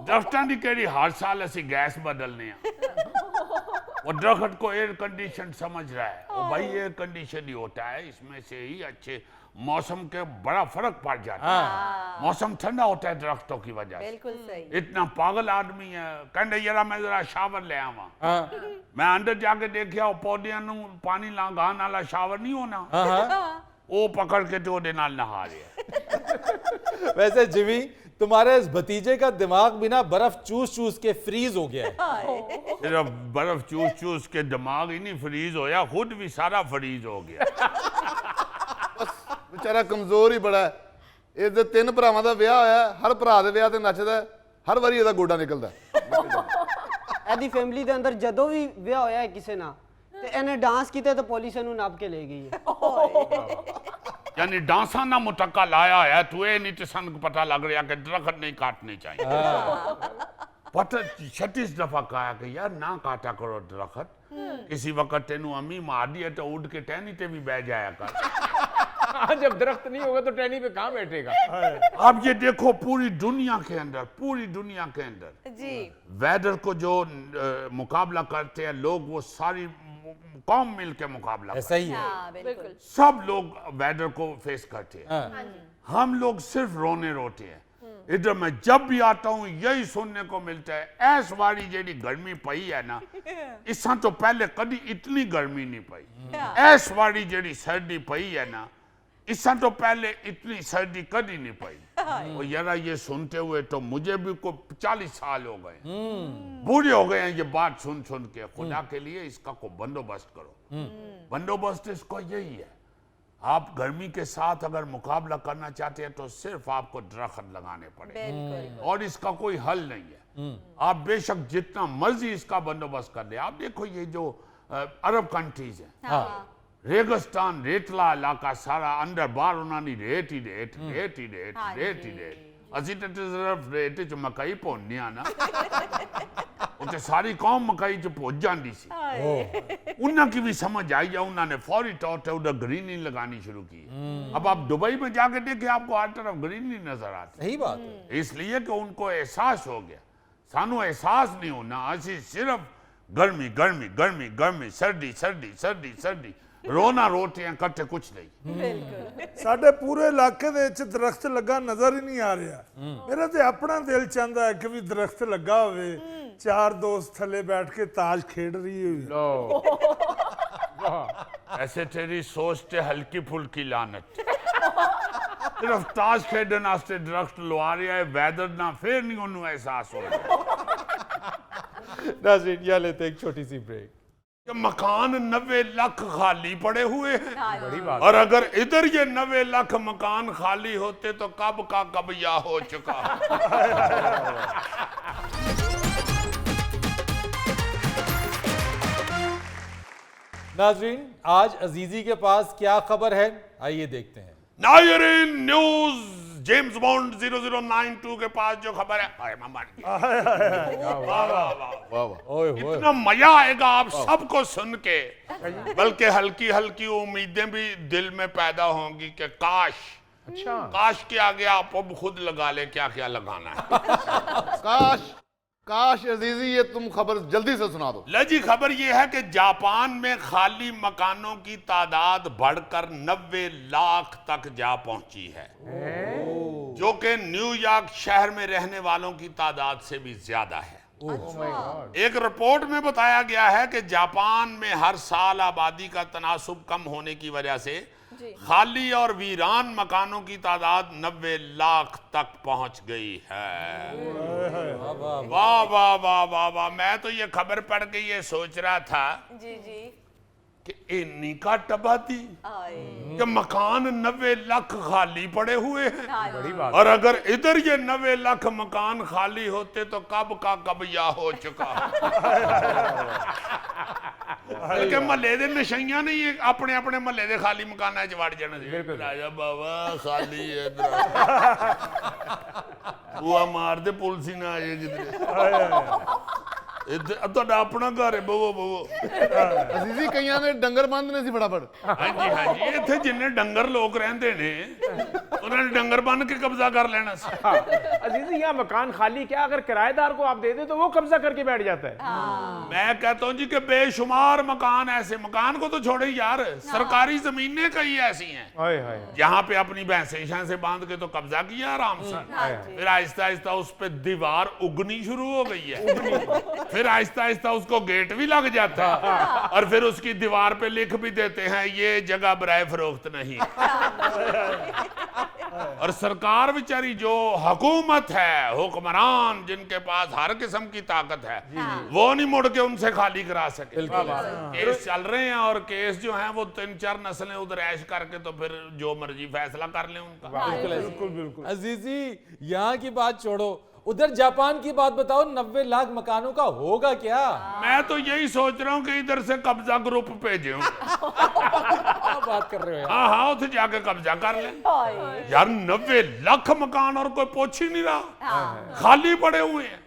दरख्तां दी केड़ी हर साल असी गैस बदलने वो दरख्त को एयर कंडीशन समझ रहा है वो भाई एयर कंडीशन ही होता है इसमें से ही अच्छे मौसम के बड़ा फर्क पड़ जाता है मौसम ठंडा होता है दरख्तों की वजह से बिल्कुल सही इतना पागल आदमी है कहते यार मैं जरा शावर ले आवा मैं अंदर जाके देखिया पौधियां नू पानी लगाने वाला शावर नहीं होना वो पकड़ के तो ओदे नाल नहा रहे वैसे जिमी तुम्हारे इस भतीजे का दिमाग बिना बर्फ चूस के फ्रीज हो गया है सिर्फ बर्फ चूस के दिमाग ही नहीं फ्रीज होया खुद भी सारा फ्रीज हो गया बेचारा कमजोर ही बड़ा है ਇਹਦੇ 3 ਭਰਾਵਾਂ ਦਾ ਵਿਆਹ ਹੋਇਆ ਹਰ ਭਰਾ ਦੇ ਵਿਆਹ ਤੇ ਨੱਚਦਾ ਹਰ ਵਾਰੀ ਇਹਦਾ ਗੋਡਾ ਨਿਕਲਦਾ ਇਹਦੀ ਫੈਮਿਲੀ ਦੇ ਅੰਦਰ ਜਦੋਂ ਵੀ ਵਿਆਹ ਹੋਇਆ ਹੈ ਕਿਸੇ ਨਾਲ ਤੇ ਇਹਨੇ ਡਾਂਸ ਕੀਤਾ ਤਾਂ ਪੁਲਿਸ ਇਹਨੂੰ ਨਾਪ ਕੇ ਲੈ ਗਈ ਹੈ यानी डांसा ना मुतक्का लाया है तू ये नहीं सन को पता लग रहा कि दरख्त नहीं काटने चाहिए पता 36 दफा कहा कि यार ना काटा करो दरख्त किसी वक्त तेनू अम्मी मार दी है तो उड़ के टहनी ते भी बह जाया कर जब दरख्त नहीं होगा तो टहनी पे कहाँ बैठेगा अब ये देखो पूरी दुनिया के अंदर जी वेदर को जो मुकाबला करते हैं लोग वो सारी कौम मिल के मुकाबला ऐसा ही है हाँ बिल्कुल सब लोग वेदर को फेस करते हैं हम लोग सिर्फ रोने रोते हैं इधर मैं जब भी आता हूँ यही सुनने को मिलता है ऐस वाली जेडी गर्मी पई है ना इसा तो पहले कभी इतनी गर्मी नहीं पई ऐस वाली जेडी सर्दी पई है ना इसा तो पहले इतनी सर्दी कभी नहीं पई और यार ये सुनते हुए तो मुझे भी को 40 साल हो गए, बूढ़े हो गए हैं ये बात सुन सुन के। खुदा के लिए इसका को बंदोबस्त करो। बंदोबस्त इसको यही है, आप गर्मी के साथ अगर मुकाबला करना चाहते हैं तो सिर्फ आपको दरख्त लगाने पड़ेंगे और इसका कोई हल नहीं है। आप बेशक जितना मर्जी इसका बंदोबस्त कर ले। आप देखो ये जो अरब कंट्रीज हैं, रेगिस्तान रेतला इलाका सारा अंदर बार उन्होंने रेत ही रेत असी तो सिर्फ रेत च मकई भोन्ने आ ना, उत्ते सारी कौम मकई च भुज जाती सी। उन्हें की भी समझ आई है, उन्होंने फौरी तौर पर उधर ग्रीनरी लगानी शुरू की। अब आप दुबई में जाके देखें आपको हर तरफ ग्रीनरी नजर आती। सही बात है। इसलिए कि उनको एहसास हो गया, सानू एहसास नहीं होना, असी सिर्फ गर्मी गर्मी गर्मी गर्मी, सर्दी सर्दी सर्दी सर्दी, रोना रोटियां कट्टे कुछ नहीं। ਸਾਡੇ ਪੂਰੇ ਇਲਾਕੇ ਦੇ ਵਿੱਚ ਦਰਖਤ ਲੱਗਾ ਨਜ਼ਰ ਹੀ ਨਹੀਂ ਆ ਰਿਹਾ। ਮੇਰਾ ਤੇ ਆਪਣਾ ਦਿਲ ਚਾਹੁੰਦਾ ਹੈ ਕਿ ਵੀ ਦਰਖਤ ਲੱਗਾ ਹੋਵੇ, ਚਾਰ ਦੋਸਤ ਥੱਲੇ ਬੈਠ ਕੇ ਤਾਸ਼ ਖੇਡ ਰਹੀ ਹੋਵੇ। ऐसे तेरी सोच ते हल्की फुल्की लानत सिर्फ ताश खेडन वास्ते दरख्त लवा रहा है, वैदर ना फिर नहीं उन्होंने एहसास हो रहा। नाज़रीन यहाँ लेते हैं एक छोटी सी ब्रेक। मकान 90 लाख खाली पड़े हुए हैं, बड़ी बात। और अगर इधर ये 90 लाख मकान खाली होते तो कब का कब या हो चुका। नाज़रीन आज अजीजी के पास क्या खबर है, आइए देखते हैं। नायरीन न्यूज जेम्स बॉन्ड 0092 के पास जो खबर है, अरे मामा ओए होए। इतना मजा आएगा आप सबको सुन के, बल्कि हल्की हल्की उम्मीदें भी दिल में पैदा होंगी कि काश के आगे आप अब खुद लगा ले क्या क्या लगाना है। काश अजीजी ये तुम खबर जल्दी से सुना दो। ले जी, खबर ये है कि जापान में खाली मकानों की तादाद बढ़कर 90 लाख तक जा पहुंची है, जो कि न्यूयॉर्क शहर में रहने वालों की तादाद से भी ज्यादा है। एक रिपोर्ट में बताया गया है कि जापान में हर साल आबादी का तनासुब कम होने की वजह से खाली और वीरान मकानों की तादाद 90 लाख तक पहुंच गई है। वाह वाह वाह वाह वाह। मैं तो ये खबर पढ़ के ये सोच रहा था जी जी कि इन्हीं का टबाती कि मकान 90 लाख खाली पड़े हुए हैं, बड़ी बात। और अगर इधर ये 90 लाख मकान खाली होते तो कब का कब या हो चुका। बल्कि महल्ले दे नशइयां नहीं है, अपने अपने महल्ले दे खाली मकाना च वड़ जाना सी। राजा बाबा खाली है इधर, बुआ मार दे पुलिस ही ना आ जाए जिधर। ਤੁਹਾਡਾ ਆਪਣਾ ਘਰ ਹੈ, ਬਵੋ ਬਵੋ। ਅਜ਼ੀਜ਼ੀ ਕਈਆਂ ਦੇ ਡੰਗਰ ਬੰਦ ਨੇ ਸੀ ਫਟਾਫਟ। ਹਾਂਜੀ ਹਾਂਜੀ, ਇੱਥੇ ਜਿੰਨੇ ਡੰਗਰ ਲੋਕ ਰਹਿੰਦੇ ਨੇ ਉਹਨਾਂ ਨੇ ਡੰਗਰ ਬੰਨ ਕੇ ਕਬਜ਼ਾ ਕਰ ਲੈਣਾ ਸੀ। अजीजी यहाँ मकान खाली क्या, अगर किराएदार को आप दे दे तो वो कब्जा करके बैठ जाता है। मैं कहता हूँ जी कि बेशुमार मकान ऐसे, मकान को तो छोड़े यार, सरकारी जमीनें कई ऐसी हैं जहाँ पे अपनी भैंसें शैंसें बांध के तो कब्जा किया आराम से, फिर आहिस्ता आहिस्ता उस पे दीवार उगनी शुरू हो गई है, फिर आहिस्ता आहिस्ता उसको गेट भी लग जाता है, और फिर उसकी दीवार पे लिख भी देते हैं ये जगह बराए फरोख्त नहीं। और सरकार बेचारी जो हुकूमत है, हुक्मरान जिनके पास हर किस्म की ताकत है, वो नहीं मुड़ के उनसे खाली करा सके। केस चल रहे हैं, और केस जो हैं वो 3-4 नस्लें उधर ऐश करके तो फिर जो मर्जी फैसला कर ले उनका। बिल्कुल बिल्कुल। अजीजी यहाँ की बात छोड़ो, उधर जापान की बात बताओ, 90 लाख मकानों का होगा क्या? मैं तो यही सोच रहा हूँ कि इधर से कब्जा ग्रुप भेजे क्या बात कर रहे हो? हाँ हाँ, उधर जाके कब्जा कर ले यार। 90 लाख मकान और कोई पूछ ही नहीं रहा, खाली पड़े हुए हैं।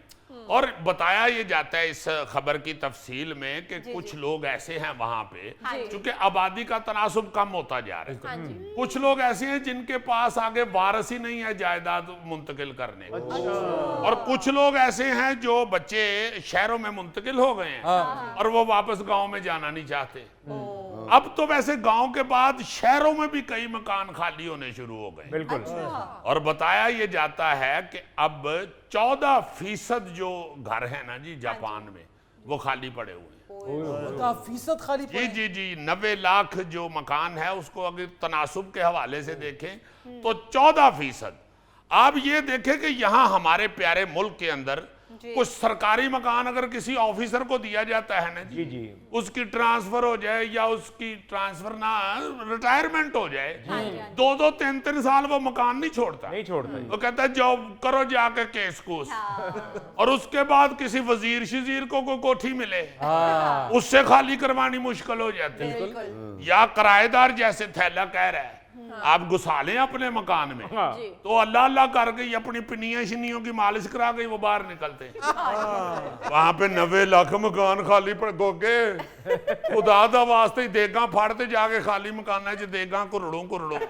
और बताया ये जाता है इस खबर की तफसील में कि कुछ लोग ऐसे हैं वहां पे, क्योंकि आबादी का तनासुब कम होता जा रहा है, कुछ लोग ऐसे हैं जिनके पास आगे वारिस ही नहीं है जायदाद मुंतकिल करने को, और कुछ लोग ऐसे हैं जो बच्चे शहरों में मुंतकिल हो गए हैं और वो वापस गांव में जाना नहीं चाहते। अब तो वैसे गांव के बाद शहरों में भी कई मकान खाली होने शुरू हो गए। बिल्कुल। और बताया ये जाता है कि अब 14% जो घर है ना जी जापान में, वो खाली पड़े हुए हैं। 14% खाली जी जी जी, 90 लाख जो मकान है उसको अगर तनासुब के हवाले से देखें तो 14%। आप ये देखें कि यहाँ हमारे प्यारे मुल्क के अंदर कुछ सरकारी मकान अगर किसी ऑफिसर को दिया जाता है ना जी जी, उसकी ट्रांसफर हो जाए या उसकी ट्रांसफर ना रिटायरमेंट हो जाए, 2-2 3-3 साल वो मकान नहीं छोड़ता। वो कहता है जॉब करो जाके केस कूस। और उसके बाद किसी वजीर शजीर को कोई कोठी मिले, उससे खाली करवानी मुश्किल हो जाती है। या किराएदार जैसे थैला कह रहा है, आप घुसा लें अपने मकान में तो अल्लाह अल्लाह कर गई, अपनी पिनिया शिनियों की मालिश करा गई, वो बाहर निकलते वहां पे 90 लाख मकान खाली पड़ गोगे। खुदा दा वास्ते देगा फाड़ते जाके खाली मकान च देगा कुरड़ों कुरड़ों।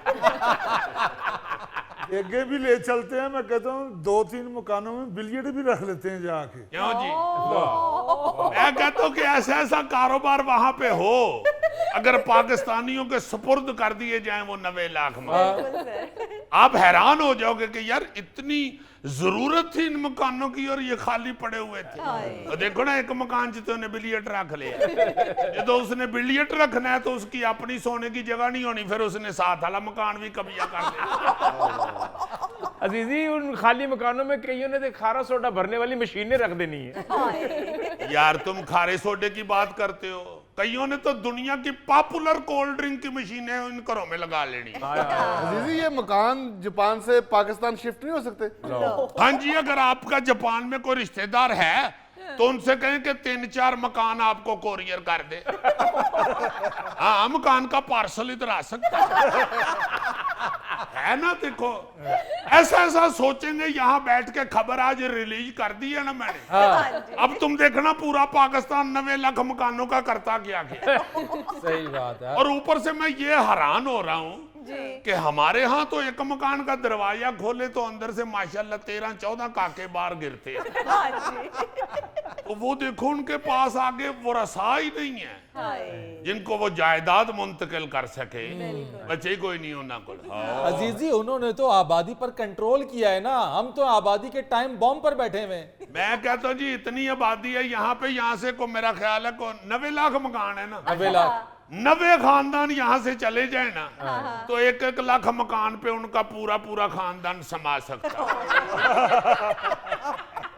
आगे भी ले चलते हैं, मैं कहता हूँ 2-3 मकानों में बिलियर्ड भी रख लेते हैं जाके। क्यों जी? मैं कहता हूँ कि ऐसा ऐसा कारोबार वहां पे हो, अगर पाकिस्तानियों के सुपुर्द कर दिए जाएं वो 90 लाख मकान, आप हैरान हो जाओगे कि यार इतनी जरूरत थी इन मकानों की और ये खाली पड़े हुए थे। तो देखो ना, एक मकान जितने उन्हें बिलियट रख लिया, तो उसने बिलियट रखना है तो उसकी अपनी सोने की जगह नहीं होनी, फिर उसने साथ वाला मकान भी कब्जा कर लिया। अजीजी, उन खाली मकानों में कईयों ने तो खारा सोडा भरने वाली मशीनें रख देनी है। यार तुम खारे सोडे की बात करते हो, कईयों ने तो दुनिया की पॉपुलर कोल्ड ड्रिंक की मशीनें इन घरों में लगा लेनी। अजीजी ये मकान जापान से पाकिस्तान शिफ्ट नहीं हो सकते? हाँ जी, अगर आपका जापान में कोई रिश्तेदार है तो उनसे कहें कि 3-4 मकान आपको कोरियर कर दे। हाँ, मकान का पार्सल इधर आ सकता है ना। देखो ऐसा ऐसा सोचेंगे, यहाँ बैठ के खबर आज रिलीज कर दी है ना मैंने। अब तुम देखना पूरा पाकिस्तान 90 लाख मकानों का करता क्या किया। सही बात है। और ऊपर से मैं ये हैरान हो रहा हूँ कि हमारे यहाँ तो एक मकान का दरवाजा खोले तो अंदर से माशाल्लाह 13-14 काके बाहर गिरते हैं। तो वो देखो उनके पास आगे वो रसा ही नहीं है जिनको वो जायदाद मुंतकिल कर सके। बच्चे ही कोई नहीं होना को। अजीजी, उन्होंने तो आबादी पर कंट्रोल किया है ना, हम तो आबादी के टाइम बॉम्ब पर बैठे हुए हैं। मैं कहता हूँ जी इतनी आबादी है यहाँ पे, यहाँ से को मेरा ख्याल है को 90 लाख मकान है ना। 90 लाख 90 खानदान यहाँ से चले जाए ना तो 1-1 लाख मकान पे उनका पूरा पूरा खानदान समा सकता है।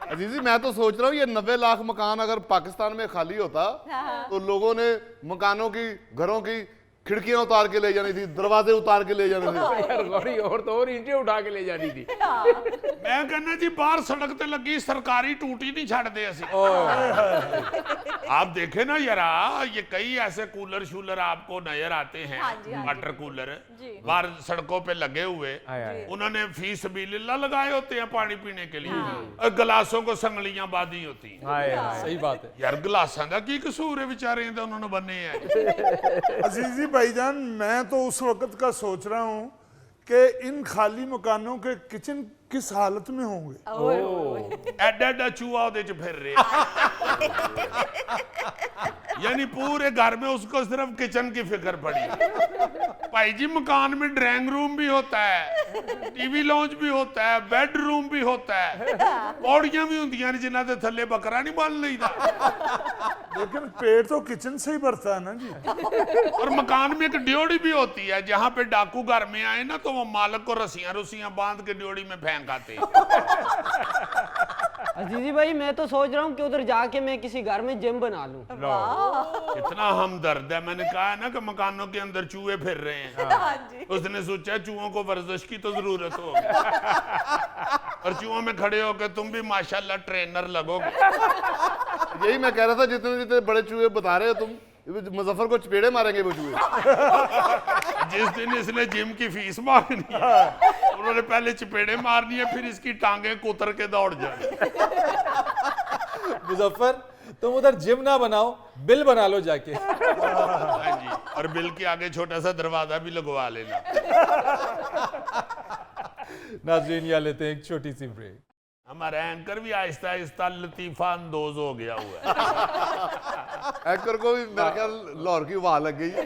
अजीजी मैं तो सोच रहा हूँ ये 90 लाख मकान अगर पाकिस्तान में खाली होता तो लोगों ने मकानों की, घरों की खिड़कियां उतार के ले जानी थी, दरवाजे उतार के ले जाने थे, और ईंटें उठा के ले जानी थी। मैं कहना जी बाहर सड़क ते लगी सरकारी टूटी नहीं छड़ दे असी। आप देखे ना यारा, ये कई ऐसे कूलर शूलर आपको नजर आते हैं, वाटर कूलर बाहर सड़कों पे लगे हुए, उन्होंने फी सबीलिल्लाह लगाए होते हैं पानी पीने के लिए, और गिलासों को संगलियां बांधी होती हैं। सही बात है यार गिलासां दा की कसूर है बेचारे दा, उन्होंने बने हैं। अजीजी भाईजान, मैं तो उस वक्त का सोच रहा हूँ कि इन खाली मकानों के किचन किस हालत में होंगे। एडा एडा चूहा उहदे च फिर रहे, यानी पूरे घर में उसको सिर्फ किचन की फिक्र पड़ी। भाई जी मकान में ड्राइंग रूम भी होता है, टीवी लॉन्च भी होता है, बेडरूम भी होता है, पौड़ियां भी होंदियां ने जिन्हां दे थल्ले बकरा नहीं बन लईदा। लेकिन पेट तो किचन से ही भरता है ना जी। और मकान में एक ड्योड़ी भी होती है, जहां पे डाकू घर में आए ना तो वो मालिक को रस्सियां रुस्सियां बांध के ड्योड़ी में फेंक आते। अजीजी भाई, मैं तो सोच रहा हूँ कि उधर जाके मैं किसी घर में जिम बना लूं। इतना हमदर्द है। मैंने कहा है ना कि मकानों के अंदर चूहे फिर रहे हैं। उसने सोचा चूहों को वर्जिश की तो जरूरत हो, और चूहों में खड़े होकर तुम भी माशाल्लाह ट्रेनर लगोगे। यही मैं कह रहा था, जितने जितने बड़े चूहे बता रहे हो तुम, मुजफ्फर को चपेड़े मारेंगे वो चूहे। जिस दिन इसने जिम की फीस मांगनी है उन्होंने पहले चपेड़े मारनी है, फिर इसकी टांगे कुतर के दौड़ जाए। मुजफ्फर, तुम उधर जिम ना बनाओ, बिल बना लो जाके। हाँ जी, और बिल के आगे छोटा सा दरवाजा भी लगवा लेना। नाज़रीन, यहाँ लेते हैं एक छोटी सी ब्रेक। हमारा एंकर भी आहिस्ता आहिस्ता लतीफा अंदोज हो गया हुआ है। एंकर को भी मेरे ख्याल लाहौर की हवा लग गई है।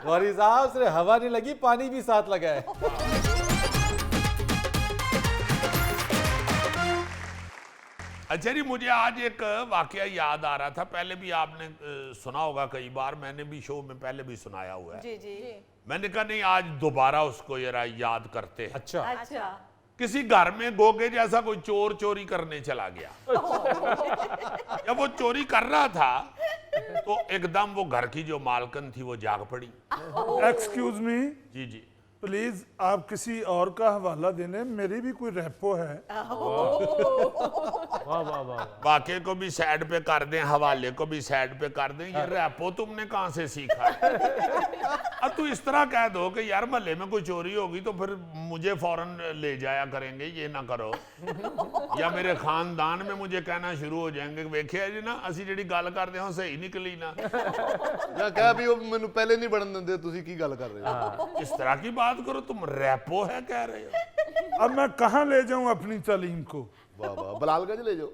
गौरी साहब, सिर्फ हवा नहीं लगी, पानी भी साथ लगा है। अच्छा जी, मुझे आज एक वाकया याद आ रहा था, पहले भी आपने सुना होगा कई बार, मैंने भी शो में पहले भी सुनाया हुआ है। जी जी। मैंने कहा नहीं आज दोबारा उसको जरा याद करते हैं। अच्छा, अच्छा। किसी घर में गोगे जैसा कोई चोर चोरी करने चला गया। जब वो चोरी कर रहा था तो एकदम वो घर की जो मालकन थी वो जाग पड़ी। Excuse me, ji ji, please आप किसी और का हवाला देने, मेरी भी कोई रेपो है। वाह वाह वाह। वाक़े को भी साइड पे कर दें, हवाले को भी साइड पे कर दें। ये रैपो तुमने कहां से सीखा है? अब तू इस तरह कह दो कि यार महल्ले में कोई चोरी होगी तो फिर मुझे फौरन ले जाया करेंगे, ये ना करो। या मेरे खानदान में मुझे कहना शुरू हो जाएंगे, वेखिया जी ना ਅਸੀਂ ਜਿਹੜੀ ਗੱਲ ਕਰਦੇ ਹਾਂ ਸਹੀ ਨਿਕਲੀ ਨਾ। ਜਾਂ ਕਹਿ ਵੀ ਉਹ ਮੈਨੂੰ ਪਹਿਲੇ ਨਹੀਂ ਬਣਨ ਦਿੰਦੇ, ਤੁਸੀਂ ਕੀ ਗੱਲ ਕਰ ਰਹੇ ਹੋ? इस तरह की बात करो, तुम रैपो है कह रहे हो? अब मैं कहाँ ले जाऊं अपनी तालीम को? वाह वाह, बलालगंज ले जाओ।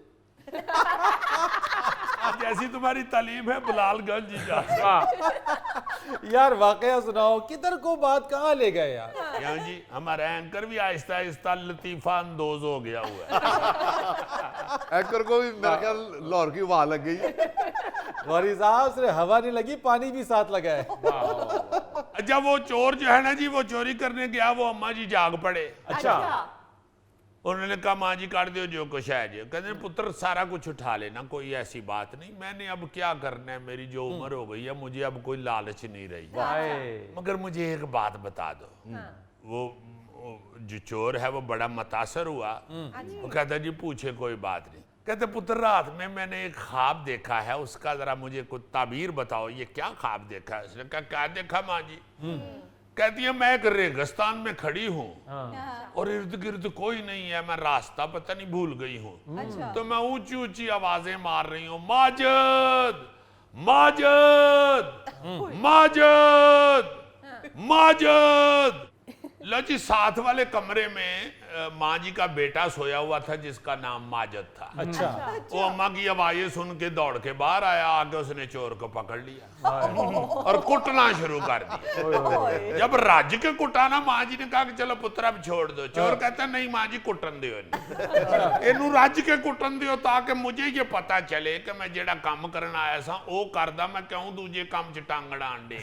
जैसी तुम्हारी तालीम है बलालगंज जी जा। यार वाकया सुनाओ, किधर को बात कहाँ ले गए यार? यहाँ जी हमारा एंकर भी आहिस्ता आहिस्ता लतीफा अंदोज हो गया हुआ है। एंकर को भी मेरे ख्याल लाहौर की हवा लग गई है। गौरी साहब सिर्फ हवा नहीं लगी, पानी भी साथ लगा है। जब वो चोर जो है ना जी, वो चोरी करने गया, वो अम्मा जी जाग पड़े। अच्छा, उन्होंने कहा माँ जी काट दो जो कुछ है जी। कहते पुत्र सारा कुछ उठा लेना, कोई ऐसी बात नहीं, मैंने अब क्या करना है, मेरी जो उम्र हो गई है, मुझे अब कोई लालच नहीं रही। मगर मुझे एक बात बता दो। वो जो चोर है वो बड़ा मुतासर हुआ। वो कहता जी पूछे कोई बात नहीं। कहते पुत्र रात में मैंने एक ख्वाब देखा है, उसका जरा मुझे कुछ ताबीर बताओ, ये क्या ख्वाब देखा है? उसने कहा क्या देखा माँ जी? कहती है मैं एक रेगिस्तान में खड़ी हूँ और इर्द गिर्द कोई नहीं है, मैं रास्ता पता नहीं भूल गई हूँ। तो मैं ऊंची ऊंची आवाजें मार रही हूँ, माजिद माजिद माजिद माजिद। लो जी, साथ वाले कमरे में माँ जी का बेटा सोया हुआ था जिसका नाम माजिद था। अच्छा, वो अम्मा की आवाजें सुन के दौड़ के बाहर आया, आके उसने चोर को पकड़ लिया और कुटना शुरू कर दिया। जब राज्य के कुटा ना, माँ जी ने कहा कि चलो पुत्र अब छोड़ दो। चोर कहता नहीं माँ जी कुटन दियो इनू राज्य के कुटन दियो, ताकि मुझे ये पता चले कि मैं जेड़ा काम करना आया सा वो करदा, मैं क्यों दूजे काम च टांगड़ा अंडे।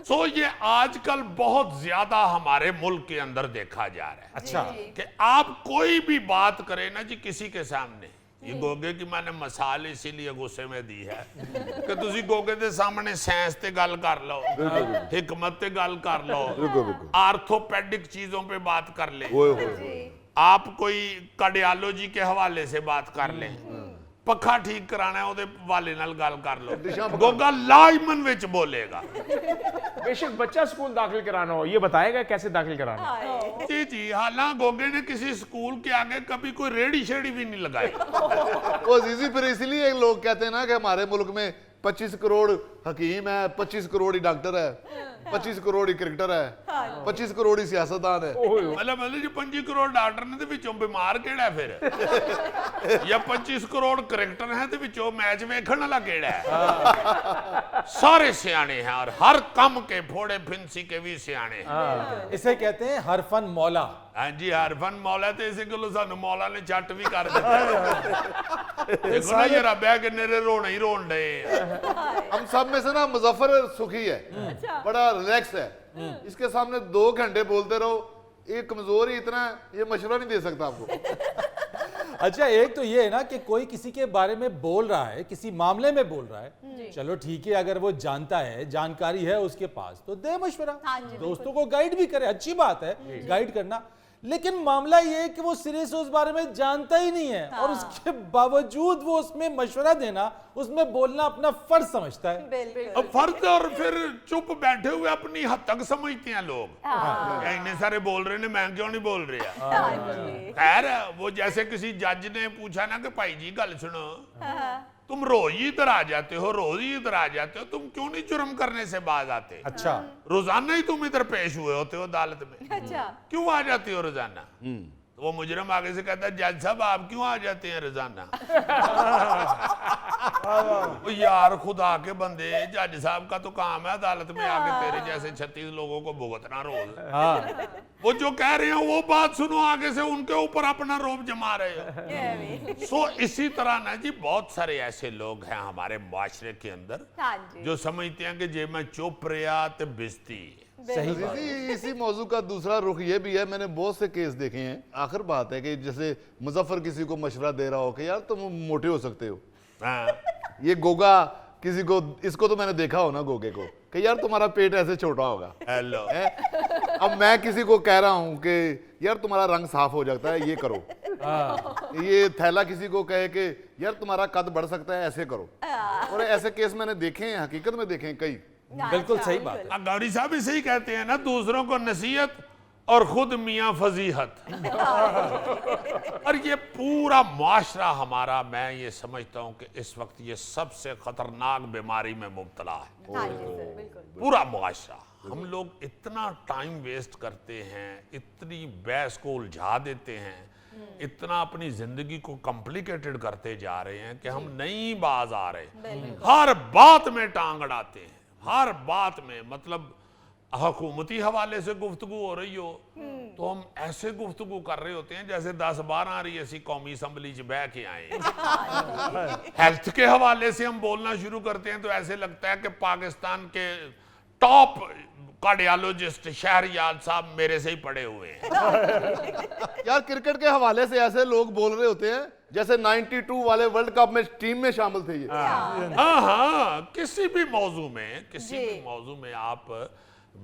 सो ये आजकल बहुत ज्यादा हमारे मुल्क के अंदर देखा जा रहा है। अच्छा, कि आप कोई भी बात करें ना जी किसी के सामने, ये गोगे की मैंने मसाल इसीलिए गुस्से में दी है कि तुसी गोगे के सामने साइंस ते गल कर लो, हिकमत ते गल कर लो, आर्थोपेडिक चीजों पे बात कर ले, आप कोई कार्डियोलॉजी के हवाले से बात कर लें, पखा ठीक कराना है ओदे वाले नाल गल कर लो, गोगा लाइमन विच बोलेगा। बेशक बच्चा स्कूल दाखिल कराना हो, ये बताएगा कैसे दाखिल कराना है। जी जी, हालांकि गोगे ने किसी स्कूल के आगे कभी कोई रेडी शेडी भी नहीं लगाई। वो इसी फिर इसलिए लोग कहते हैं ना कि हमारे मुल्क में 25 करोड़ हकीम है, 25 करोड़ ही डॉक्टर है, 25 करोड़ ही क्रिकेटर है, 25 करोड़ ही सियासतदान है। मतलब जो 25 करोड़ डॉक्टर ने ते विचों बीमार केड़ा है फिर? या 25 करोड़ क्रिकेटर है ते विचों मैच वेखण वाला केड़ा है? सारे सियाने हैं और हर कम के फोड़े फिंसी के भी सियाने हैं। इसे कहते हैं हरफन मौला। हाँ जी, हरफन मौला, तो इसे गलो सानू मौला ने चट भी कर दिया। देखो ना ये रब्या के नेरे रोने ही रोन डे। हम सब में से ना मुजफ्फर सुखी है, बड़ा रिलैक्स है, इसके सामने 2 घंटे बोलते रहो, ये कमजोर ही इतना है, ये मशवरा नहीं दे सकता आपको। अच्छा, एक तो ये है ना कि कोई किसी के बारे में बोल रहा है, किसी मामले में बोल रहा है, चलो ठीक है, अगर वो जानता है, जानकारी है उसके पास तो दे मशवरा, दोस्तों को गाइड भी करे, अच्छी बात है गाइड करना। लेकिन मामला ये है कि वो सिरे से उस बारे में जानता ही नहीं है और उसके बावजूद वो उसमें मशवरा देना, उसमें बोलना अपना फर्ज समझता है। अब फर्ज और फिर चुप बैठे हुए अपनी हद तक समझते हैं लोग। इतने सारे बोल रहे ने, मैं क्यों नहीं बोल रहा? खैर, वो जैसे किसी जज ने पूछा ना कि भाई जी गल सुनो, तुम रोज ही इधर आ जाते हो, रोज ही इधर आ जाते हो, तुम क्यों नहीं जुर्म करने से बाज आते? अच्छा, रोजाना ही तुम इधर पेश हुए होते हो अदालत में, अच्छा, क्यों आ जाते हो रोजाना? तो वो मुजरम आगे से कहता है जज साहब आप क्यों आ जाते हैं रोजाना? यार खुदा के बंदे, जज साहब का तो काम है अदालत में आके तेरे जैसे 36 लोगों को भुगतना रोज। वो जो कह रहे हैं वो बात सुनो, आगे से उनके ऊपर अपना रोब जमा रहे हो। सो इसी तरह ना जी बहुत सारे ऐसे लोग हैं हमारे मुआशरे के अंदर जो समझते हैं कि जे मैं चुप रहा तो बिस्ती, सही बात। इसी मौजू का दूसरा रुख ये भी है, मैंने बहुत से केस देखे हैं। आखिर बात है कि जैसे मुजफ्फर किसी को मशवरा दे रहा हो कि यार तुम मोटे हो सकते हो, ये गोगा किसी को, इसको तो मैंने देखा हो ना गोगे को, कि यार तुम्हारा पेट ऐसे छोटा होगा। हेलो, अब मैं किसी को कह रहा हूं कि यार तुम्हारा रंग साफ हो जाता है, ये करो। ये थैला किसी को कहे कि यार तुम्हारा कद बढ़ सकता है, ऐसे करो। और ऐसे केस मैंने देखे हैं, हकीकत में देखे हैं कई। बिल्कुल सही बात है। गौरी साहब इसे ही कहते हैं ना, दूसरों को नसीहत और खुद मियाँ फजीहत। और ये पूरा मुआशरा हमारा, मैं ये समझता हूँ कि इस वक्त ये सबसे खतरनाक बीमारी में मुब्तला है। हाँ जी सर, बिल्कुल। पूरा मुआशरा, हम लोग इतना टाइम वेस्ट करते हैं, इतनी बहस को उलझा देते हैं, इतना अपनी जिंदगी को कॉम्प्लिकेटेड करते जा रहे हैं कि हम नहीं बाज आ रहे। हर बात में टांग अड़ाते हैं, हर बात में। मतलब हुकूमती हवाले से गुफ्तगू हो रही हो तो हम ऐसे गुफ्तगू कर रहे होते हैं जैसे 10-12 रही ऐसी कौमी असम्बली च बह के आए। हेल्थ के हवाले से हम बोलना शुरू करते हैं तो ऐसे लगता है कि पाकिस्तान के टॉप कार्डियोलॉजिस्ट शहरयार साहब मेरे से ही पड़े हुए हैं। यार क्रिकेट के हवाले से ऐसे लोग बोल रहे होते हैं जैसे 92 वाले वर्ल्ड कप में टीम में शामिल थे ये। हाँ, किसी भी मौजू में आप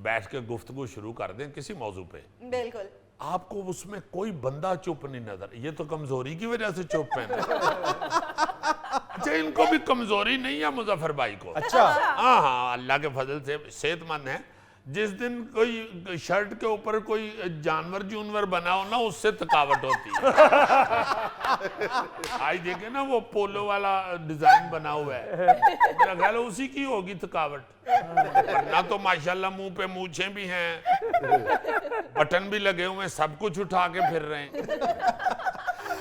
बैठ के गुफ्तगू शुरू कर दें किसी मौजू पे, बिल्कुल आपको उसमें कोई बंदा चुप नहीं नजर। ये तो कमजोरी की वजह से चुप है ना। अच्छा, इनको भी कमजोरी नहीं है मुजफ्फर भाई को। अच्छा, हाँ, अल्लाह के फजल से सेहतमंद है। जिस दिन कोई शर्ट के ऊपर कोई जानवर बना हो ना, उससे थकावट होती है। आज देखे ना वो पोलो वाला डिजाइन बना हुआ है, मेरा ख्याल है उसी की होगी थकावट। वरना तो माशाल्लाह मुंह पे मूछें भी हैं, बटन भी लगे हुए हैं, सब कुछ उठा के फिर रहे हैं।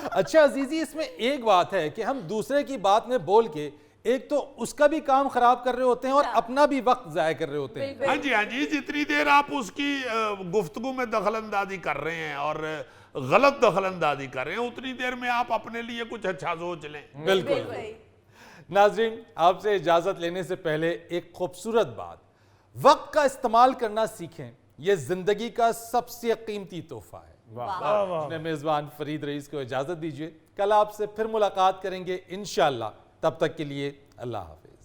अच्छा अजीजी, इसमें एक बात है कि हम दूसरे की बात में बोल के एक तो उसका भी काम खराब कर रहे होते हैं और अपना भी वक्त जाया कर रहे होते हैं। हाँ जी, जितनी देर आप उसकी गुफ्तगू में दखलंदाजी कर रहे हैं और गलत दखलंदाजी कर रहे हैं, उतनी देर में आप अपने लिए कुछ अच्छा सोच लें। बिल्कुल। नाजरीन, आपसे इजाजत लेने से पहले एक खूबसूरत बात, वक्त का इस्तेमाल करना सीखें, यह जिंदगी का सबसे कीमती तोहफा है। अपने मेजबान फरीद रईस को इजाजत दीजिए, कल आपसे फिर मुलाकात करेंगे इंशाअल्लाह। तब तक के लिए अल्लाह हाफिज।